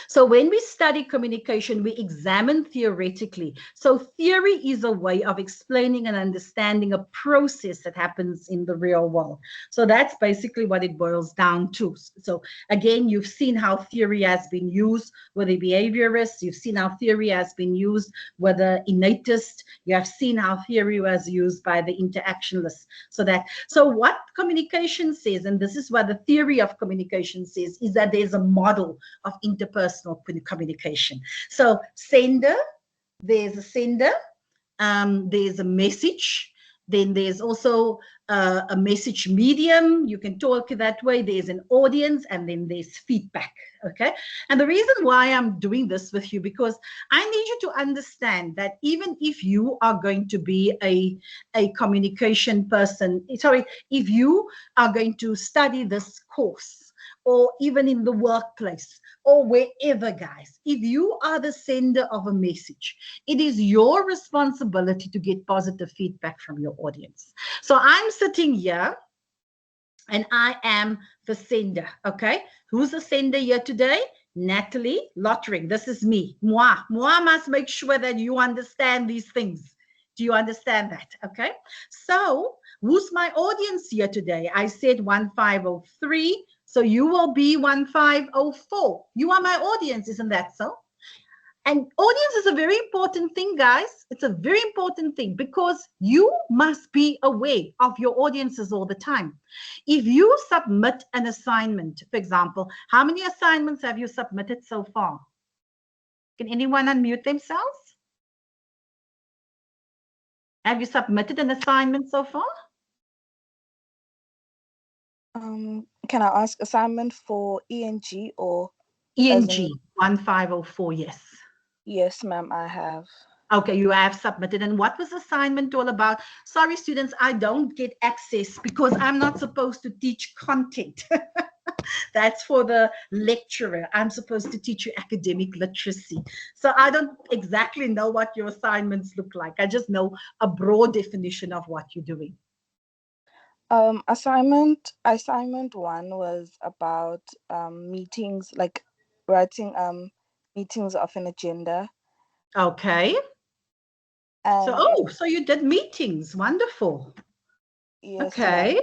So when we study communication, we examine theoretically. So theory is a way of explaining and understanding a process that happens in the real world. So that's basically what it boils down to. So again, you've seen how theory has been used with the behaviorists. You've seen how theory has been used with the innatists. You have seen how theory was used by the interactionalists. So what communication says, and this is what the theory of communication says, is that there's a model of interpersonal communication. So there's a sender, there's a message, then there's also a message medium. You can talk that way. There's an audience, and then there's feedback. Okay. And the reason why I'm doing this with you, because I need you to understand that even if you are going to be a communication person, if you are going to study this course, or even in the workplace, or wherever, guys, if you are the sender of a message, it is your responsibility to get positive feedback from your audience. So I'm sitting here and I am the sender, okay? Who's the sender here today? Natalie Lottering. This is me. Moi must make sure that you understand these things. Do you understand that? Okay. So who's my audience here today? I said 1503. So you will be 1504. You are my audience, isn't that so? And audience is a very important thing, guys. It's a very important thing because you must be aware of your audiences all the time. If you submit an assignment, for example, how many assignments have you submitted so far? Can anyone unmute themselves? Have you submitted an assignment so far? Can I ask assignment for ENG or ENG 1504, yes. Yes, ma'am, I have. Okay, you have submitted. And what was the assignment all about? Sorry, students, I don't get access because I'm not supposed to teach content. That's for the lecturer. I'm supposed to teach you academic literacy. So I don't exactly know what your assignments look like. I just know a broad definition of what you're doing. Assignment 1 was about meetings, like writing meetings of an agenda. Okay. And so you did meetings. Wonderful. Yes. Okay.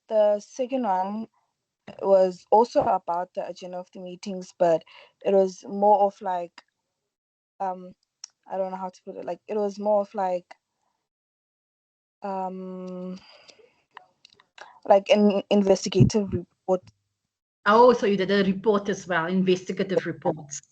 The second one was also about the agenda of the meetings, but it was more of like I don't know how to put it. Like it was more of like an investigative report. Oh, so you did a report as well, investigative reports.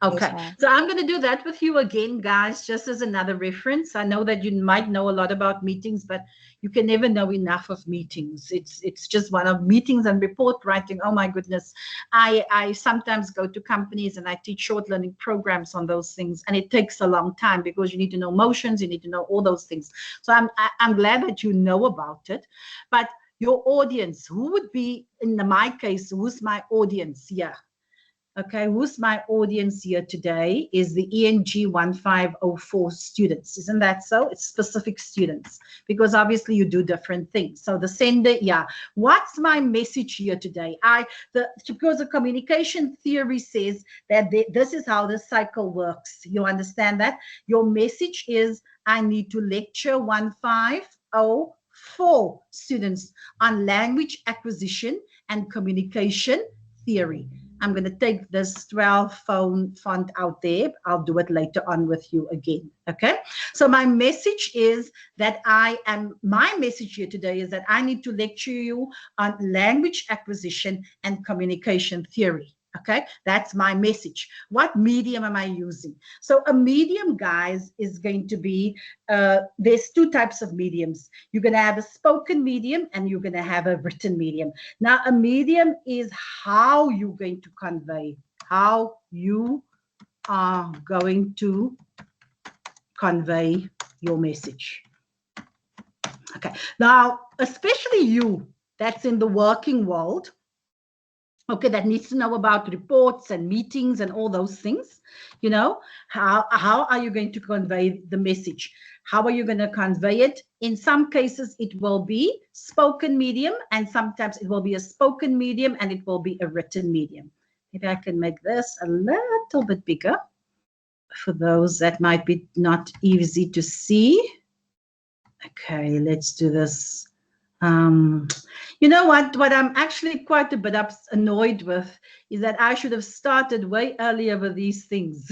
Okay, yes, so I'm going to do that with you again, guys, just as another reference. I know that you might know a lot about meetings, but you can never know enough of meetings. It's just one of meetings and report writing. Oh my goodness. I sometimes go to companies and I teach short learning programs on those things, and it takes a long time because you need to know motions, you need to know all those things. So I'm glad that you know about it, but your audience, who would be, in my case, who's my audience here? Okay, who's my audience here today is the ENG 1504 students. Isn't that so? It's specific students because obviously you do different things. So the sender, yeah. What's my message here today? Because the communication theory says that this is how the cycle works. You understand that? Your message is, I need to lecture 1504 students on language acquisition and communication theory. I'm going to take this 12 font out there. I'll do it later on with you again. Okay. So my message is that my message here today is that I need to lecture you on language acquisition and communication theory. Okay, that's my message. What medium am I using? So a medium, guys, is going to be, there's two types of mediums. You're going to have a spoken medium and you're going to have a written medium. Now, a medium is how you're going to convey, how you are going to convey your message. Okay, now, especially you that's in the working world, okay, that needs to know about reports and meetings and all those things. You know, how are you going to convey the message? How are you going to convey it? In some cases, it will be spoken medium, and sometimes it will be a spoken medium, and it will be a written medium. Maybe I can make this a little bit bigger for those that might be not easy to see. Okay, let's do this. You know what I'm actually quite a bit annoyed with is that I should have started way earlier with these things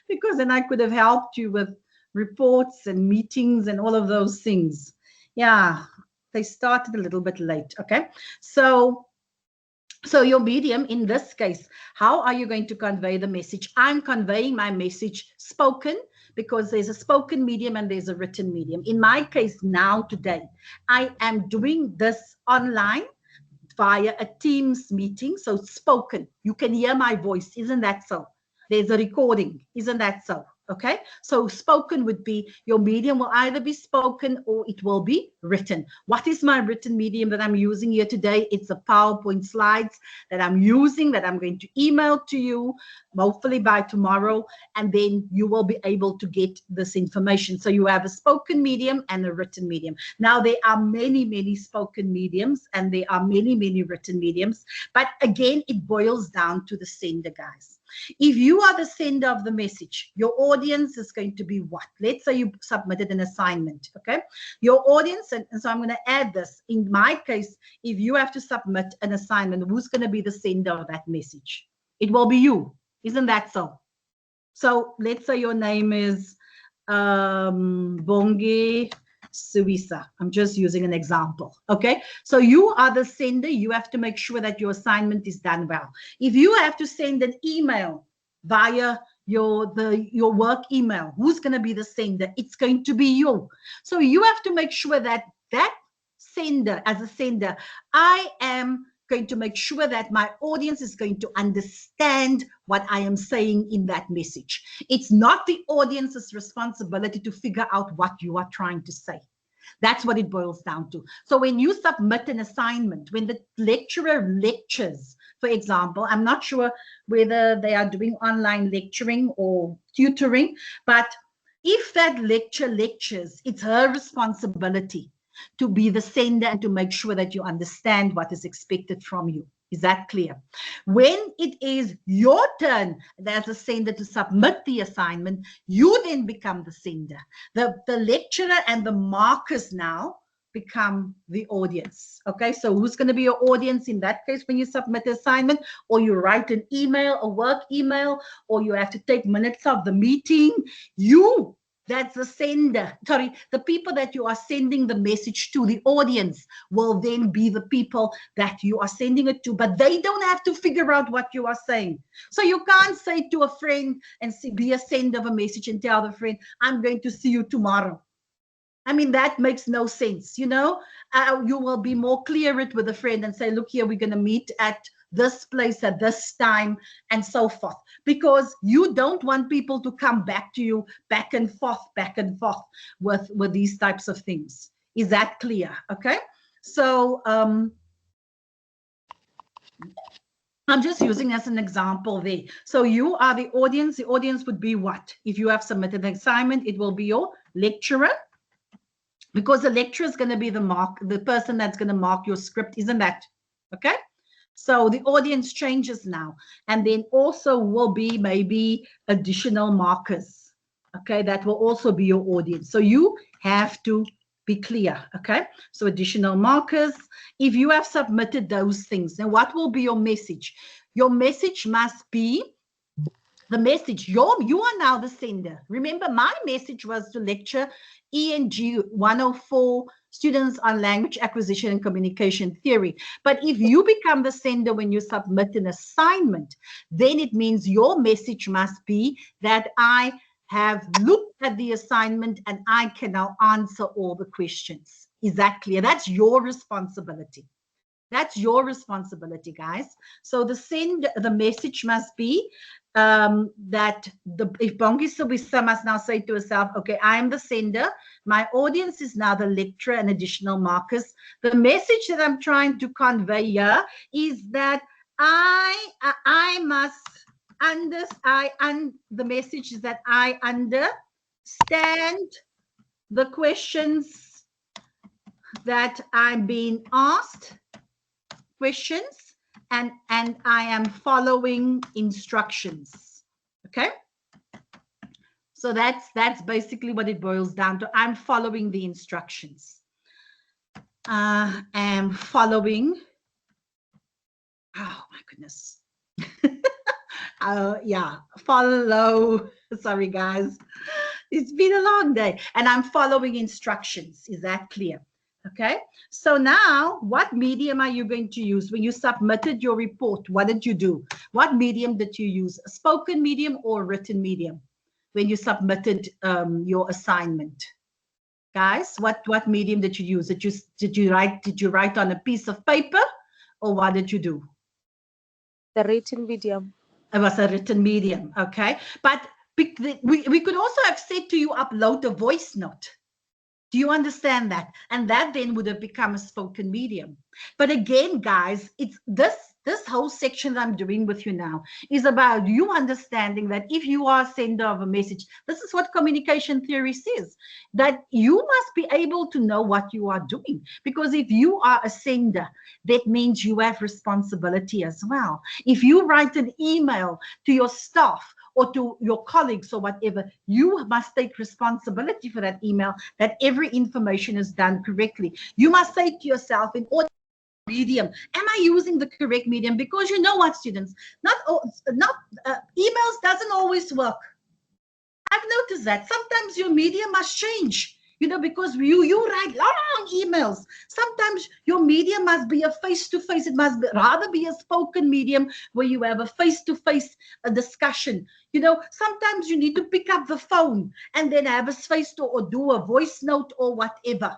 because then I could have helped you with reports and meetings and all of those things. Yeah, they started a little bit late. Okay, so your medium in this case, how are you going to convey the message? I'm conveying my message spoken, because there's a spoken medium and there's a written medium. In my case now, today, I am doing this online via a Teams meeting. So it's spoken. You can hear my voice. Isn't that so? There's a recording. Isn't that so? Okay, so spoken would be, your medium will either be spoken or it will be written. What is my written medium that I'm using here today? It's the PowerPoint slides that I'm using, that I'm going to email to you, hopefully by tomorrow, and then you will be able to get this information. So you have a spoken medium and a written medium. Now, there are many, many spoken mediums and there are many, many written mediums, but again, it boils down to the sender, guys. If you are the sender of the message, your audience is going to be what? Let's say you submitted an assignment, okay? Your audience, and so I'm going to add this. In my case, if you have to submit an assignment, who's going to be the sender of that message? It will be you. Isn't that so? So let's say your name is Bongi Suisa. I'm just using an example. Okay, so you are the sender. You have to make sure that your assignment is done well. If you have to send an email via your work email, who's going to be the sender? It's going to be you. So you have to make sure that sender, as a sender, I am going to make sure that my audience is going to understand what I am saying in that message. It's not the audience's responsibility to figure out what you are trying to say. That's what it boils down to. So when you submit an assignment, when the lecturer lectures, for example, I'm not sure whether they are doing online lecturing or tutoring, but if that lecturer lectures, it's her responsibility to be the sender and to make sure that you understand what is expected from you. Is that clear? When it is your turn as a sender to submit the assignment, you then become the sender. The lecturer and the markers now become the audience. Okay, so who's going to be your audience in that case when you submit the assignment, or you write an email, a work email, or you have to take minutes of the meeting? You, that's the sender. Sorry, the people that you are sending the message to, the audience, will then be the people that you are sending it to, but they don't have to figure out what you are saying. So you can't say to a friend and be a sender of a message and tell the friend, I'm going to see you tomorrow. I mean, that makes no sense, you know. You will be more clear it with a friend and say, look here, we're going to meet at this place at this time and so forth, because you don't want people to come back to you back and forth with these types of things. Is that clear? Okay, so I'm just using as an example there. So you are the audience. The audience would be what? If you have submitted an assignment, it will be your lecturer, because the lecturer is going to be the person that's going to mark your script. Isn't that okay? So the audience changes now, and then also will be maybe additional markers, okay? That will also be your audience. So you have to be clear, okay? So additional markers. If you have submitted those things, then what will be your message? Your message must be the message. You are now the sender. Remember, my message was to lecture ENG1504, Students on Language Acquisition and Communication Theory. But if you become the sender when you submit an assignment, then it means your message must be that I have looked at the assignment and I can now answer all the questions. Is that clear? That's your responsibility. That's your responsibility, guys. So the message must be that if Bongi Subisa must now say to herself, okay, I am the sender. My audience is now the lecturer and additional markers. The message that I'm trying to convey here is that I must the message is that I understand the questions that I'm being asked, questions, and I am following instructions. Okay? So that's basically what it boils down to. I'm following the instructions. I'm following. Oh my goodness. Yeah, follow. Sorry, guys. It's been a long day. And I'm following instructions. Is that clear? Okay. So now, what medium are you going to use? When you submitted your report, what did you do? What medium did you use? A spoken medium or written medium? When you submitted your assignment? Guys, what medium did you use? Did you write on a piece of paper, or what did you do? The written medium. It was a written medium, okay. But we could also have said to you, upload a voice note. Do you understand that? And that then would have become a spoken medium. But again, guys, it's this whole section that I'm doing with you now is about you understanding that if you are a sender of a message, this is what communication theory says, that you must be able to know what you are doing. Because if you are a sender, that means you have responsibility as well. If you write an email to your staff or to your colleagues or whatever, you must take responsibility for that email, that every information is done correctly. You must say to yourself, in order medium, am I using the correct medium? Because you know what, students, emails doesn't always work. I've noticed that sometimes your medium must change, you know, because you write long emails. Sometimes your medium must be a face-to-face. It must rather be a spoken medium where you have a face-to-face discussion. You know, sometimes you need to pick up the phone and then have a space to or do a voice note or whatever.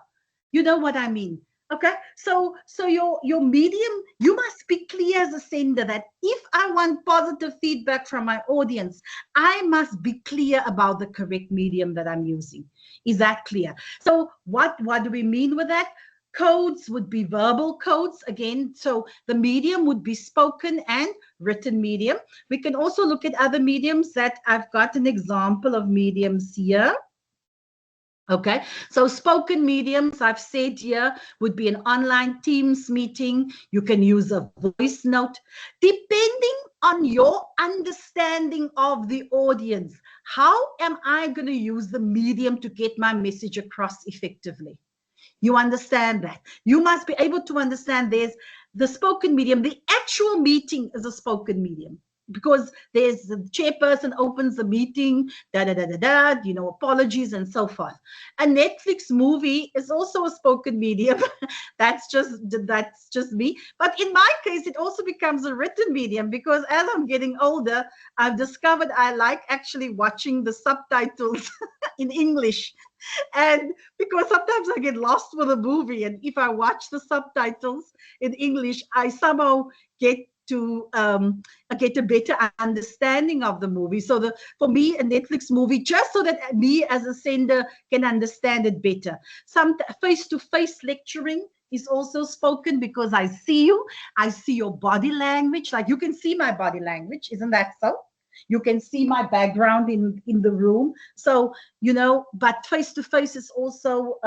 You know what I mean? Okay, so your medium, you must be clear as a sender that if I want positive feedback from my audience, I must be clear about the correct medium that I'm using. Is that clear? So what do we mean with that? Codes would be verbal codes again. So the medium would be spoken and written medium. We can also look at other mediums that I've got an example of mediums here. Okay, so spoken mediums, I've said here, would be an online Teams meeting. You can use a voice note, depending on your understanding of the audience. How am I going to use the medium to get my message across effectively? You understand that? You must be able to understand there's the spoken medium. The actual meeting is a spoken medium, because there's the chairperson opens the meeting, you know, apologies and so forth. A Netflix movie is also a spoken medium. that's just me. But in my case, it also becomes a written medium, because as I'm getting older, I've discovered I like actually watching the subtitles in English. And because sometimes I get lost with a movie, and if I watch the subtitles in English, I somehow get a better understanding of the movie. So for me, a Netflix movie, just so that me as a sender can understand it better. Some face-to-face lecturing is also spoken, because I see you, I see your body language. Like, you can see my body language, isn't that so? You can see my background in the room. So, you know, but face-to-face is also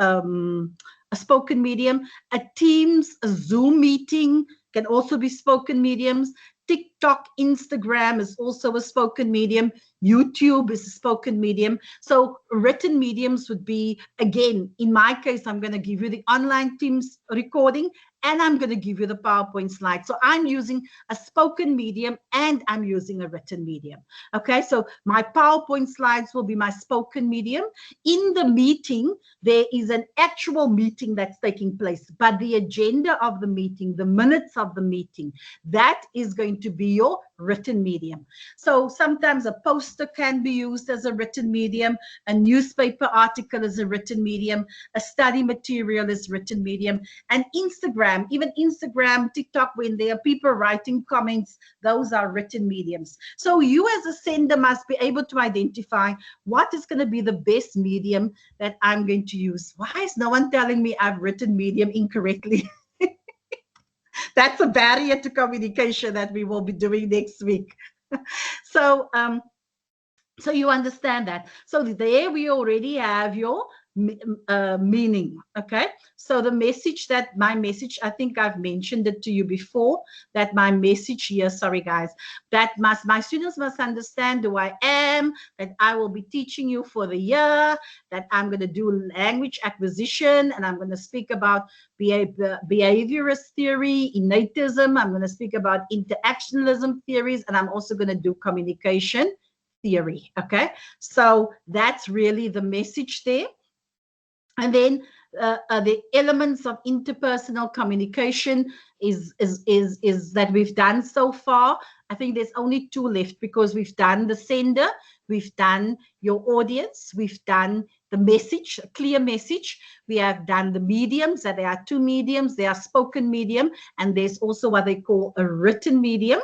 a spoken medium. A Teams, a Zoom meeting can also be spoken mediums. TikTok, Instagram is also a spoken medium. YouTube is a spoken medium. So written mediums would be, again, in my case, I'm going to give you the online Teams recording, and I'm going to give you the PowerPoint slide. So I'm using a spoken medium and I'm using a written medium. Okay, so my PowerPoint slides will be my spoken medium. In the meeting, there is an actual meeting that's taking place, but the agenda of the meeting, the minutes of the meeting, that is going to be your written medium. So sometimes a poster can be used as a written medium, a newspaper article is a written medium, a study material is written medium, and Instagram, even Instagram, TikTok, when there are people writing comments, those are written mediums. So you as a sender must be able to identify what is going to be the best medium that I'm going to use. Why is no one telling me I've written medium incorrectly? That's a barrier to communication that we will be doing next week. So, so you understand that. So there we already have your meaning. Okay. So the message that my message, I think I've mentioned it to you before, that my message here, sorry guys, that my students must understand who I am, that I will be teaching you for the year, that I'm going to do language acquisition, and I'm going to speak about behaviorist theory, innatism. I'm going to speak about interactionalism theories, and I'm also going to do communication theory. Okay, so that's really the message there. And then the elements of interpersonal communication is that we've done so far. I think there's only 2 left, because we've done the sender, we've done your audience, we've done the message, a clear message. We have done the mediums, that there are 2 mediums. There are spoken medium, and there's also what they call a written medium.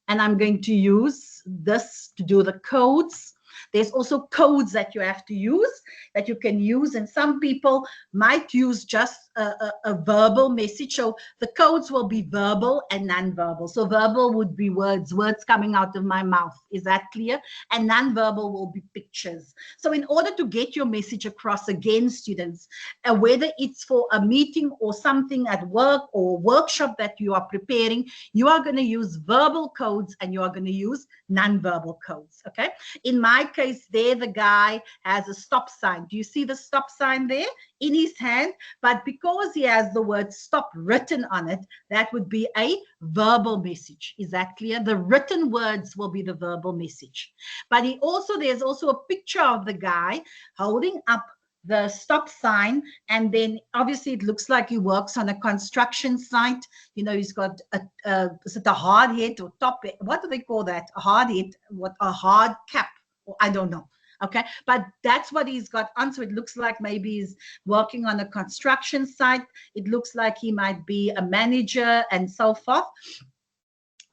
And I'm going to use this to do the codes. There's also codes that you have to use, that you can use, and some people might use just a verbal message. So the codes will be verbal and non-verbal. So verbal would be words coming out of my mouth. Is that clear? And non-verbal will be pictures. So in order to get your message across, again, students, whether it's for a meeting or something at work or workshop that you are preparing, you are going to use verbal codes and you are going to use non-verbal codes. Okay. In my case, there the guy has a stop sign. Do you see the stop sign there in his hand? But because he has the word stop written on it, that would be a verbal message. Is that clear? The written words will be the verbal message. But there's also a picture of the guy holding up the stop sign, and then obviously it looks like he works on a construction site. You know, he's got is it a hard head or top head? What do they call that? A hard head, what, a hard cap, or I don't know. Okay, but that's what he's got on. So it looks like maybe he's working on a construction site. It looks like he might be a manager and so forth.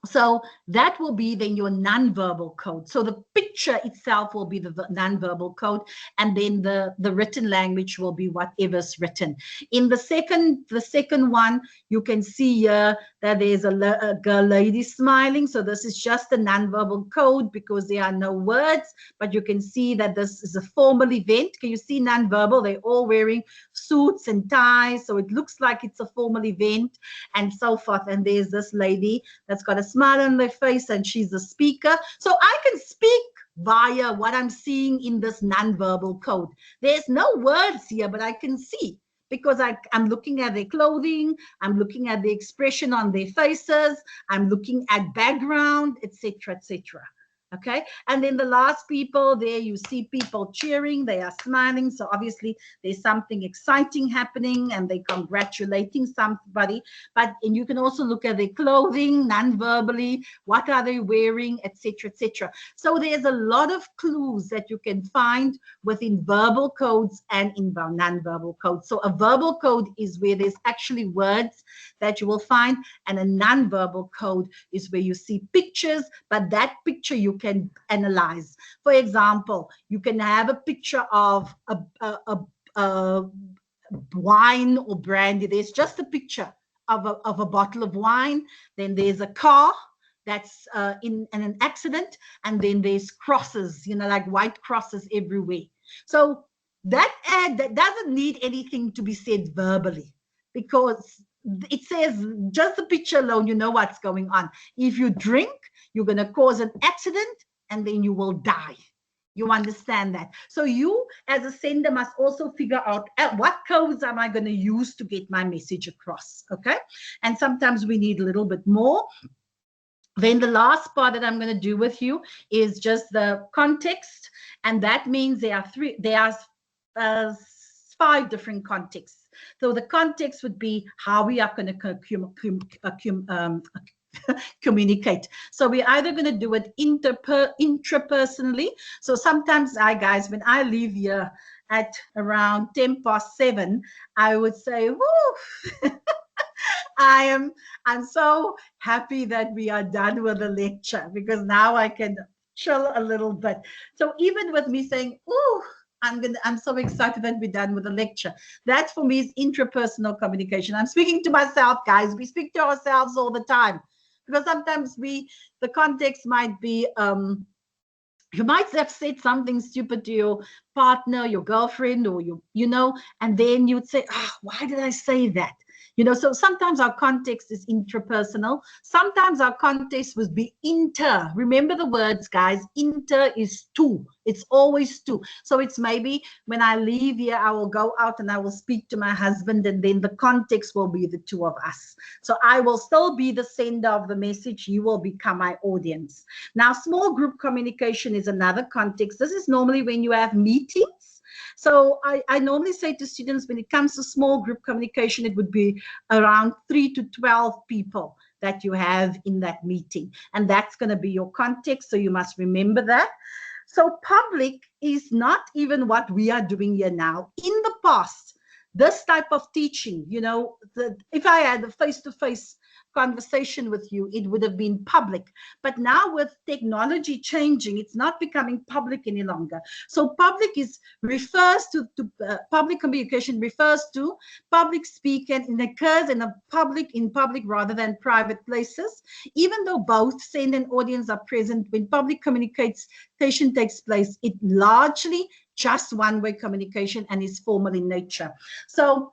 So that will be then your nonverbal code. So the picture itself will be the nonverbal code, and then the written language will be whatever's written. In the second one, you can see here that there's a girl lady smiling. So this is just a nonverbal code because there are no words, but you can see that this is a formal event. Can you see nonverbal? They're all wearing suits and ties, so it looks like it's a formal event and so forth. And there's this lady that's got a smile on their face, and she's a speaker. So I can speak via what I'm seeing in this nonverbal code. There's no words here, but I can see, because I'm looking at their clothing, I'm looking at the expression on their faces, I'm looking at background, etc., etc. Okay, and then the last people there, you see people cheering, they are smiling, so obviously there's something exciting happening and they're congratulating somebody. But and you can also look at their clothing non-verbally, what are they wearing, etc., etc. So there's a lot of clues that you can find within verbal codes and in non-verbal codes. So a verbal code is where there's actually words that you will find, and a non-verbal code is where you see pictures, but that picture you can analyze. For example, you can have a picture of a wine or brandy. There's just a picture of a bottle of wine. Then there's a car that's in an accident, and then there's crosses, you know, like white crosses everywhere. So that ad that doesn't need anything to be said verbally, because it says just the picture alone, you know what's going on. If you drink, you're going to cause an accident and then you will die. You understand that? So you as a sender must also figure out what codes am I going to use to get my message across, okay? And sometimes we need a little bit more. Then the last part that I'm going to do with you is just the context, and that means there are 5 different contexts. So the context would be how we are going to communicate. So we're either going to do it intrapersonally. So sometimes guys, when I leave here at around 7:10, I would say, woo, I'm so happy that we are done with the lecture, because now I can chill a little bit. So even with me saying, ooh, I'm so excited that we're done with the lecture. That for me is intrapersonal communication. I'm speaking to myself, guys. We speak to ourselves all the time because sometimes the context might be, you might have said something stupid to your partner, your girlfriend, or and then you'd say, why did I say that? So sometimes our context is intrapersonal. Sometimes our context would be inter. Remember the words, guys. Inter is two. It's always two. So it's maybe when I leave here, I will go out and I will speak to my husband, and then the context will be the two of us. So I will still be the sender of the message. You will become my audience. Now, small group communication is another context. This is normally when you have meetings. So I normally say to students, when it comes to small group communication, it would be around 3 to 12 people that you have in that meeting. And that's going to be your context. So you must remember that. So public is not even what we are doing here now. In the past, this type of teaching, if I had a face-to-face conversation with you, it would have been public. But now with technology changing, it's not becoming public any longer. So public refers to public communication refers to public speaking, and occurs in public rather than private places. Even though both send and audience are present, when public communication takes place, it largely just one-way communication and is formal in nature. So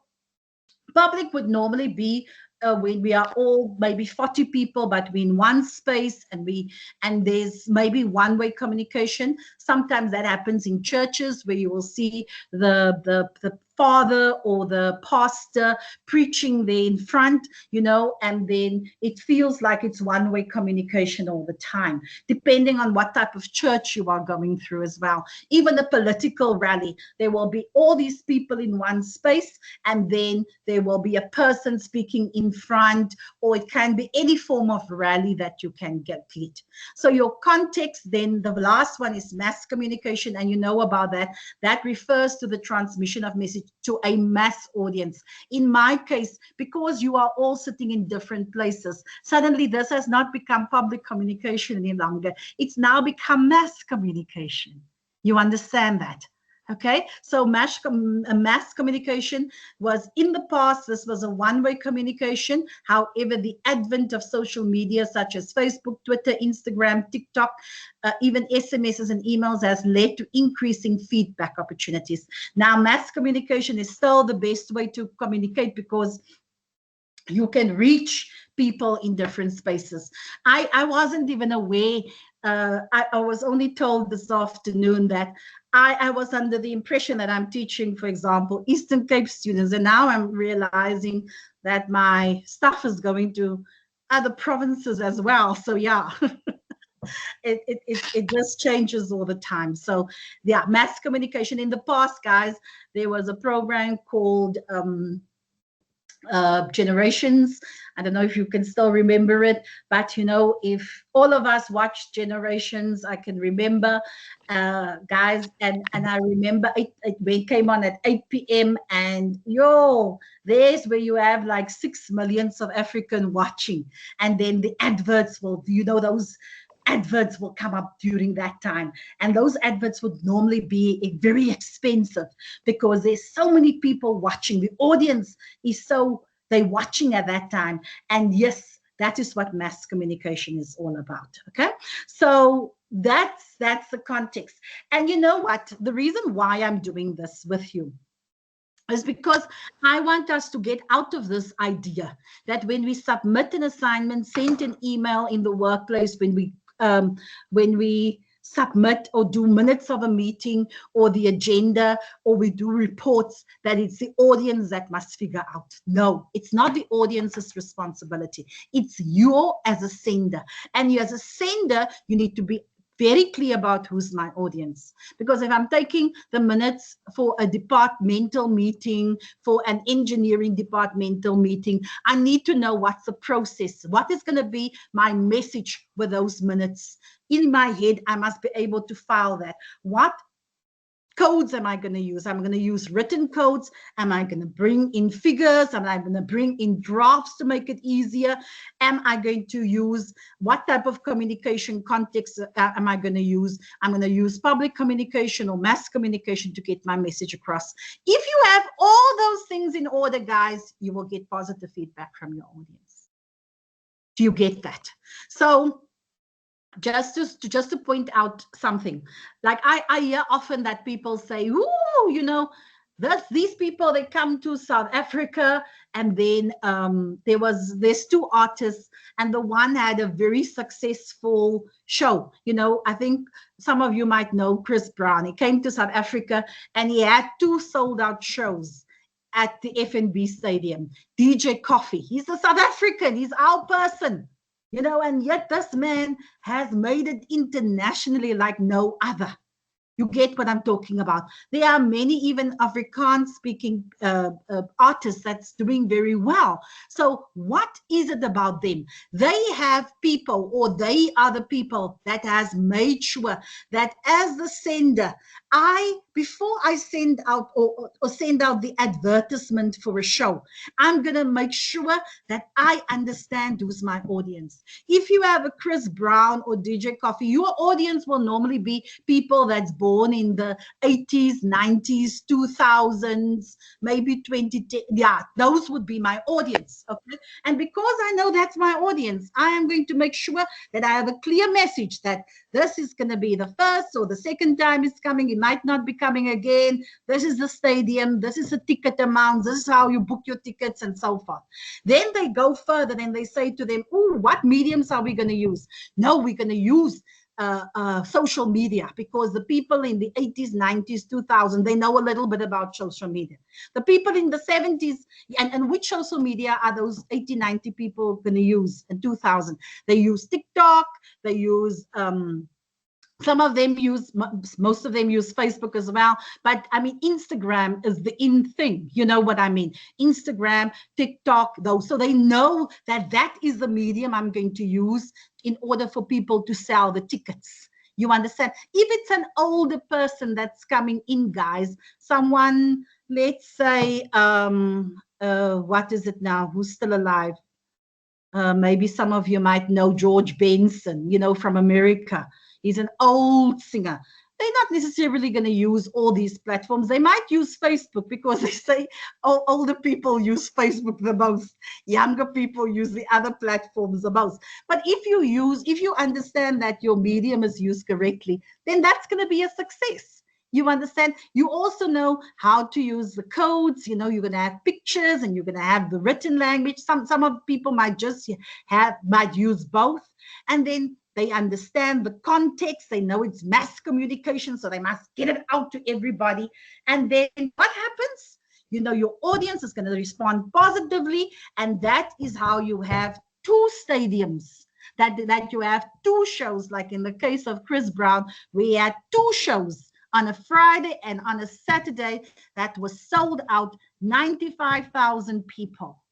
public would normally be when we are all maybe 40 people, but we're in one space, and there's maybe one-way communication. Sometimes that happens in churches where you will see the father or the pastor preaching there in front, and then it feels like it's one-way communication all the time, depending on what type of church you are going through as well. Even a political rally, there will be all these people in one space, and then there will be a person speaking in front, or it can be any form of rally that you can get. So your context, then the last one is mass communication, and you know about that. That refers to the transmission of message to a mass audience. In my case, because you are all sitting in different places, suddenly this has not become public communication any longer. It's now become mass communication. You understand that? Okay, so mass communication was in the past, this was a one-way communication. However, the advent of social media such as Facebook, Twitter, Instagram, TikTok, even SMSs and emails has led to increasing feedback opportunities. Now, mass communication is still the best way to communicate because you can reach people in different spaces. I wasn't even aware. I was only told this afternoon that I was under the impression that I'm teaching, for example, Eastern Cape students, and now I'm realizing that my stuff is going to other provinces as well. So yeah, it just changes all the time. So yeah, mass communication. In the past, guys, there was a program called Generations. I don't know if you can still remember it, but if all of us watched Generations, I can remember, guys, and I remember it came on at 8 p.m. and there's where you have like 6 million South African watching, and then the adverts will, those adverts will come up during that time, and those adverts would normally be very expensive because there's so many people watching. The audience is they're watching at that time, and yes, that is what mass communication is all about. Okay, so that's the context. And you know what, the reason why I'm doing this with you is because I want us to get out of this idea that when we submit an assignment, send an email in the workplace, when we submit or do minutes of a meeting or the agenda, or we do reports, that it's the audience that must figure out. No, it's not the audience's responsibility. It's you as a sender. And you as a sender, you need to be very clear about who's my audience. Because if I'm taking the minutes for a departmental meeting, for an engineering departmental meeting, I need to know what's the process. What is going to be my message with those minutes? In my head, I must be able to file that. What codes am I going to use? I'm going to use written codes. Am I going to bring in figures? Am I going to bring in drafts to make it easier? Am I going to use, what type of communication context am I going to use? I'm going to use public communication or mass communication to get my message across. If you have all those things in order, guys, you will get positive feedback from your audience. Do you get that? So just to point out something, like I hear often that people say, ooh, you know, these people, they come to South Africa, and then there's two artists, and the one had a very successful show. You know, I think some of you might know Chris Brown. He came to South Africa and he had 2 sold out shows at the FNB Stadium. DJ Coffee, he's a South African, he's our person. You know, and yet this man has made it internationally like no other. You get what I'm talking about. There are many even Afrikaans-speaking artists that's doing very well. So what is it about them? They have people, or they are the people that has made sure that as the sender, before I send out or send out the advertisement for a show, I'm going to make sure that I understand who's my audience. If you have a Chris Brown or DJ Coffee, your audience will normally be people that's born in the 80s, 90s, 2000s, maybe 2010. Yeah, those would be my audience. Okay. And because I know that's my audience, I am going to make sure that I have a clear message that this is going to be the first or the second time it's coming. It might not be coming again. This is the stadium. This is the ticket amount. This is how you book your tickets and so forth. Then they go further and they say to them, oh, what mediums are we going to use? No, we're going to use social media, because the people in the 80s, 90s, 2000, they know a little bit about social media. The people in the 70s, and which social media are those 80, 90 people going to use in 2000? They use TikTok, they use some of them use, most of them use Facebook as well. But I mean, Instagram is the in thing. You know what I mean? Instagram, TikTok, those. So they know that that is the medium I'm going to use in order for people to sell the tickets. You understand? If it's an older person that's coming in, guys, someone, let's say, what is it now? Who's still alive? Maybe some of you might know George Benson, you know, from America. He's an old singer. They're not necessarily going to use all these platforms. They might use Facebook, because they say older people use Facebook the most. Younger people use the other platforms the most. But if you understand that your medium is used correctly, then that's going to be a success. You understand? You also know how to use the codes. You know, you're going to have pictures and you're going to have the written language. Some of people might just might use both. And then they understand the context. They know it's mass communication, so they must get it out to everybody. And then what happens? You know, your audience is going to respond positively. And that is how you have 2 stadiums. That you have 2 shows, like in the case of Chris Brown, we had 2 shows on a Friday and on a Saturday that was sold out. 95,000 people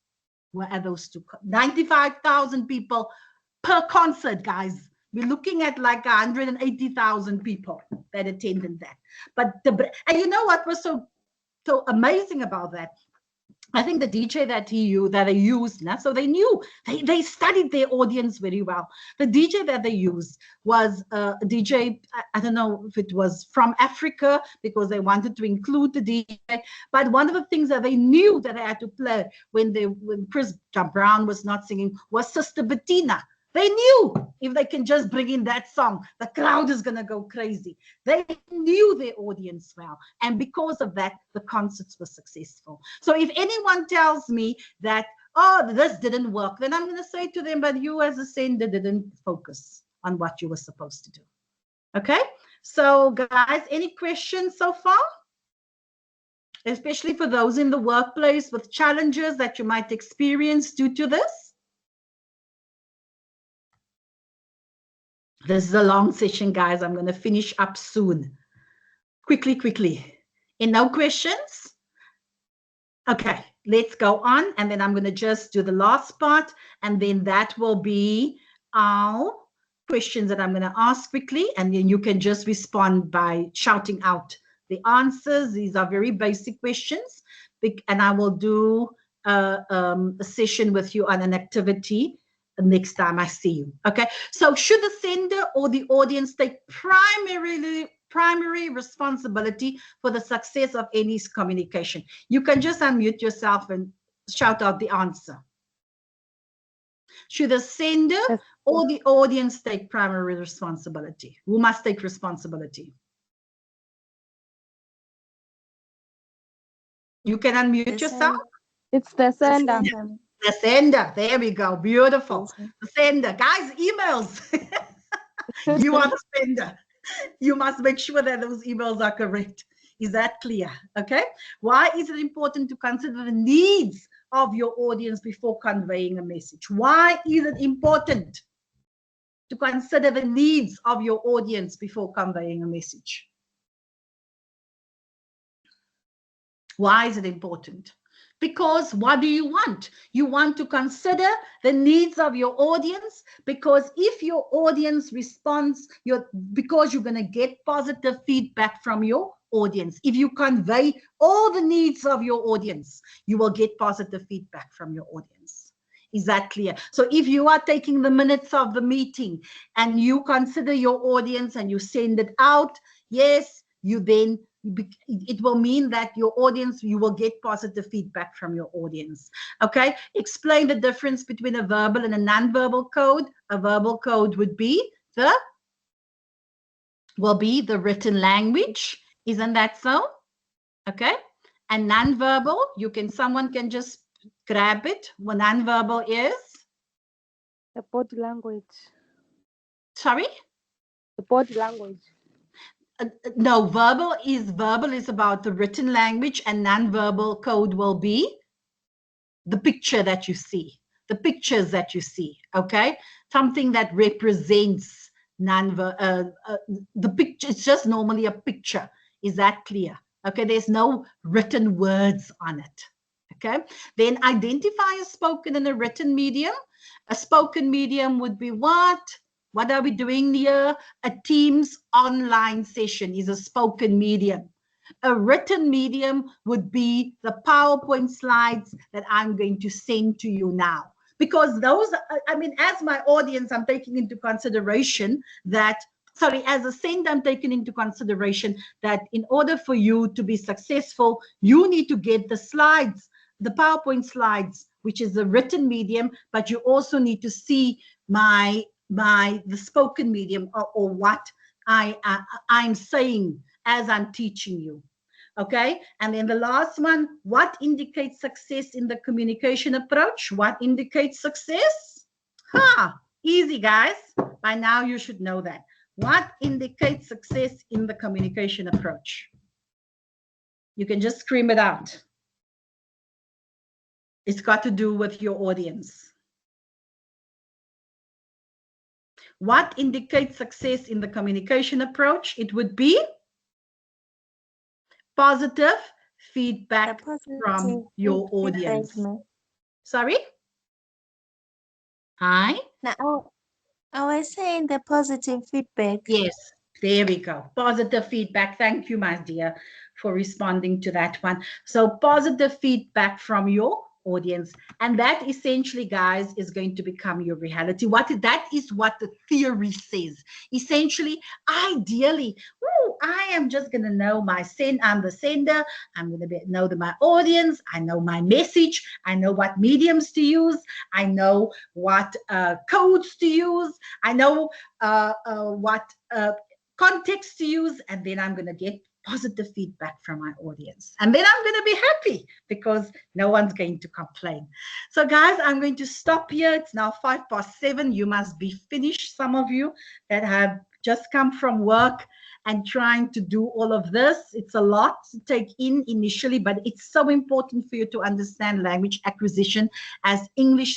were at those 2. 95,000 people per concert, guys. We're looking at like 180,000 people that attended that. But and you know what was so amazing about that? I think the DJ that they used, so they knew, they studied their audience very well. The DJ that they used was a DJ, I don't know if it was from Africa, because they wanted to include the DJ. But one of the things that they knew that I had to play when Chris Brown was not singing was Sister Bettina. They knew if they can just bring in that song, the crowd is going to go crazy. They knew their audience well. And because of that, the concerts were successful. So if anyone tells me that, oh, this didn't work, then I'm going to say to them, but you as a sender didn't focus on what you were supposed to do. Okay? So guys, any questions so far? Especially for those in the workplace with challenges that you might experience due to this? This is a long session, guys. I'm going to finish up soon. Quickly. And no questions? Okay, let's go on. And then I'm going to just do the last part. And then that will be our questions that I'm going to ask quickly. And then you can just respond by shouting out the answers. These are very basic questions. And I will do a session with you on an activity next time I see you. Okay. So should the sender or the audience take primary responsibility for the success of any communication? You can just unmute yourself and shout out the answer. Should the sender or the audience take primary responsibility? Who must take responsibility? You can unmute yourself. It's the sender. The sender. There we go. Beautiful. The sender. Guys, emails. You are the sender. You must make sure that those emails are correct. Is that clear? Okay. Why is it important to consider the needs of your audience before conveying a message? Why is it important to consider the needs of your audience before conveying a message? Why is it important? Because what do you want? You want to consider the needs of your audience, because if your audience responds, because you're going to get positive feedback from your audience. If you convey all the needs of your audience, you will get positive feedback from your audience. Is that clear? So if you are taking the minutes of the meeting and you consider your audience and you send it out, yes, you then, it will mean that your audience, you will get positive feedback from your audience. Okay. Explain the difference between a verbal and a non-verbal code. A verbal code would be the written language. Isn't that so? Okay. And non-verbal, someone can just grab it. Well, non-verbal is the body language. Sorry? The body language. No, verbal is about the written language, and non-verbal code will be the picture that you see, the pictures that you see. Okay, something that represents the picture. It's just normally a picture. Is that clear? Okay, there's no written words on it. Okay, then identify a spoken and a written medium. A spoken medium would be what? What are we doing here? A Teams online session is a spoken medium. A written medium would be the PowerPoint slides that I'm going to send to you now. Because those, I mean, as my audience, I'm taking into consideration that, as a sender, I'm taking into consideration that in order for you to be successful, you need to get the slides, the PowerPoint slides, which is a written medium, but you also need to see the spoken medium, or what I'm saying as I'm teaching you. Okay, and then the last one, what indicates success in the communication approach? What indicates success? Easy, guys. By now you should know that. What indicates success in the communication approach? You can just scream it out. It's got to do with your audience. What indicates success in the communication approach? It would be positive feedback from your audience. Sorry? Hi? Now, I was saying the positive feedback. Yes, there we go. Positive feedback. Thank you, my dear, for responding to that one. So positive feedback from your audience, and that essentially, guys, is going to become your reality. That is what the theory says. Essentially, ideally, I am just going to know I'm the sender. I'm going to know my audience. I know my message. I know what mediums to use. I know what codes to use. I know what context to use, and then I'm going to get positive feedback from my audience. And then I'm going to be happy because no one's going to complain. So guys, I'm going to stop here. It's now 7:05. You must be finished. Some of you that have just come from work and trying to do all of this. It's a lot to take in initially, but it's so important for you to understand language acquisition as English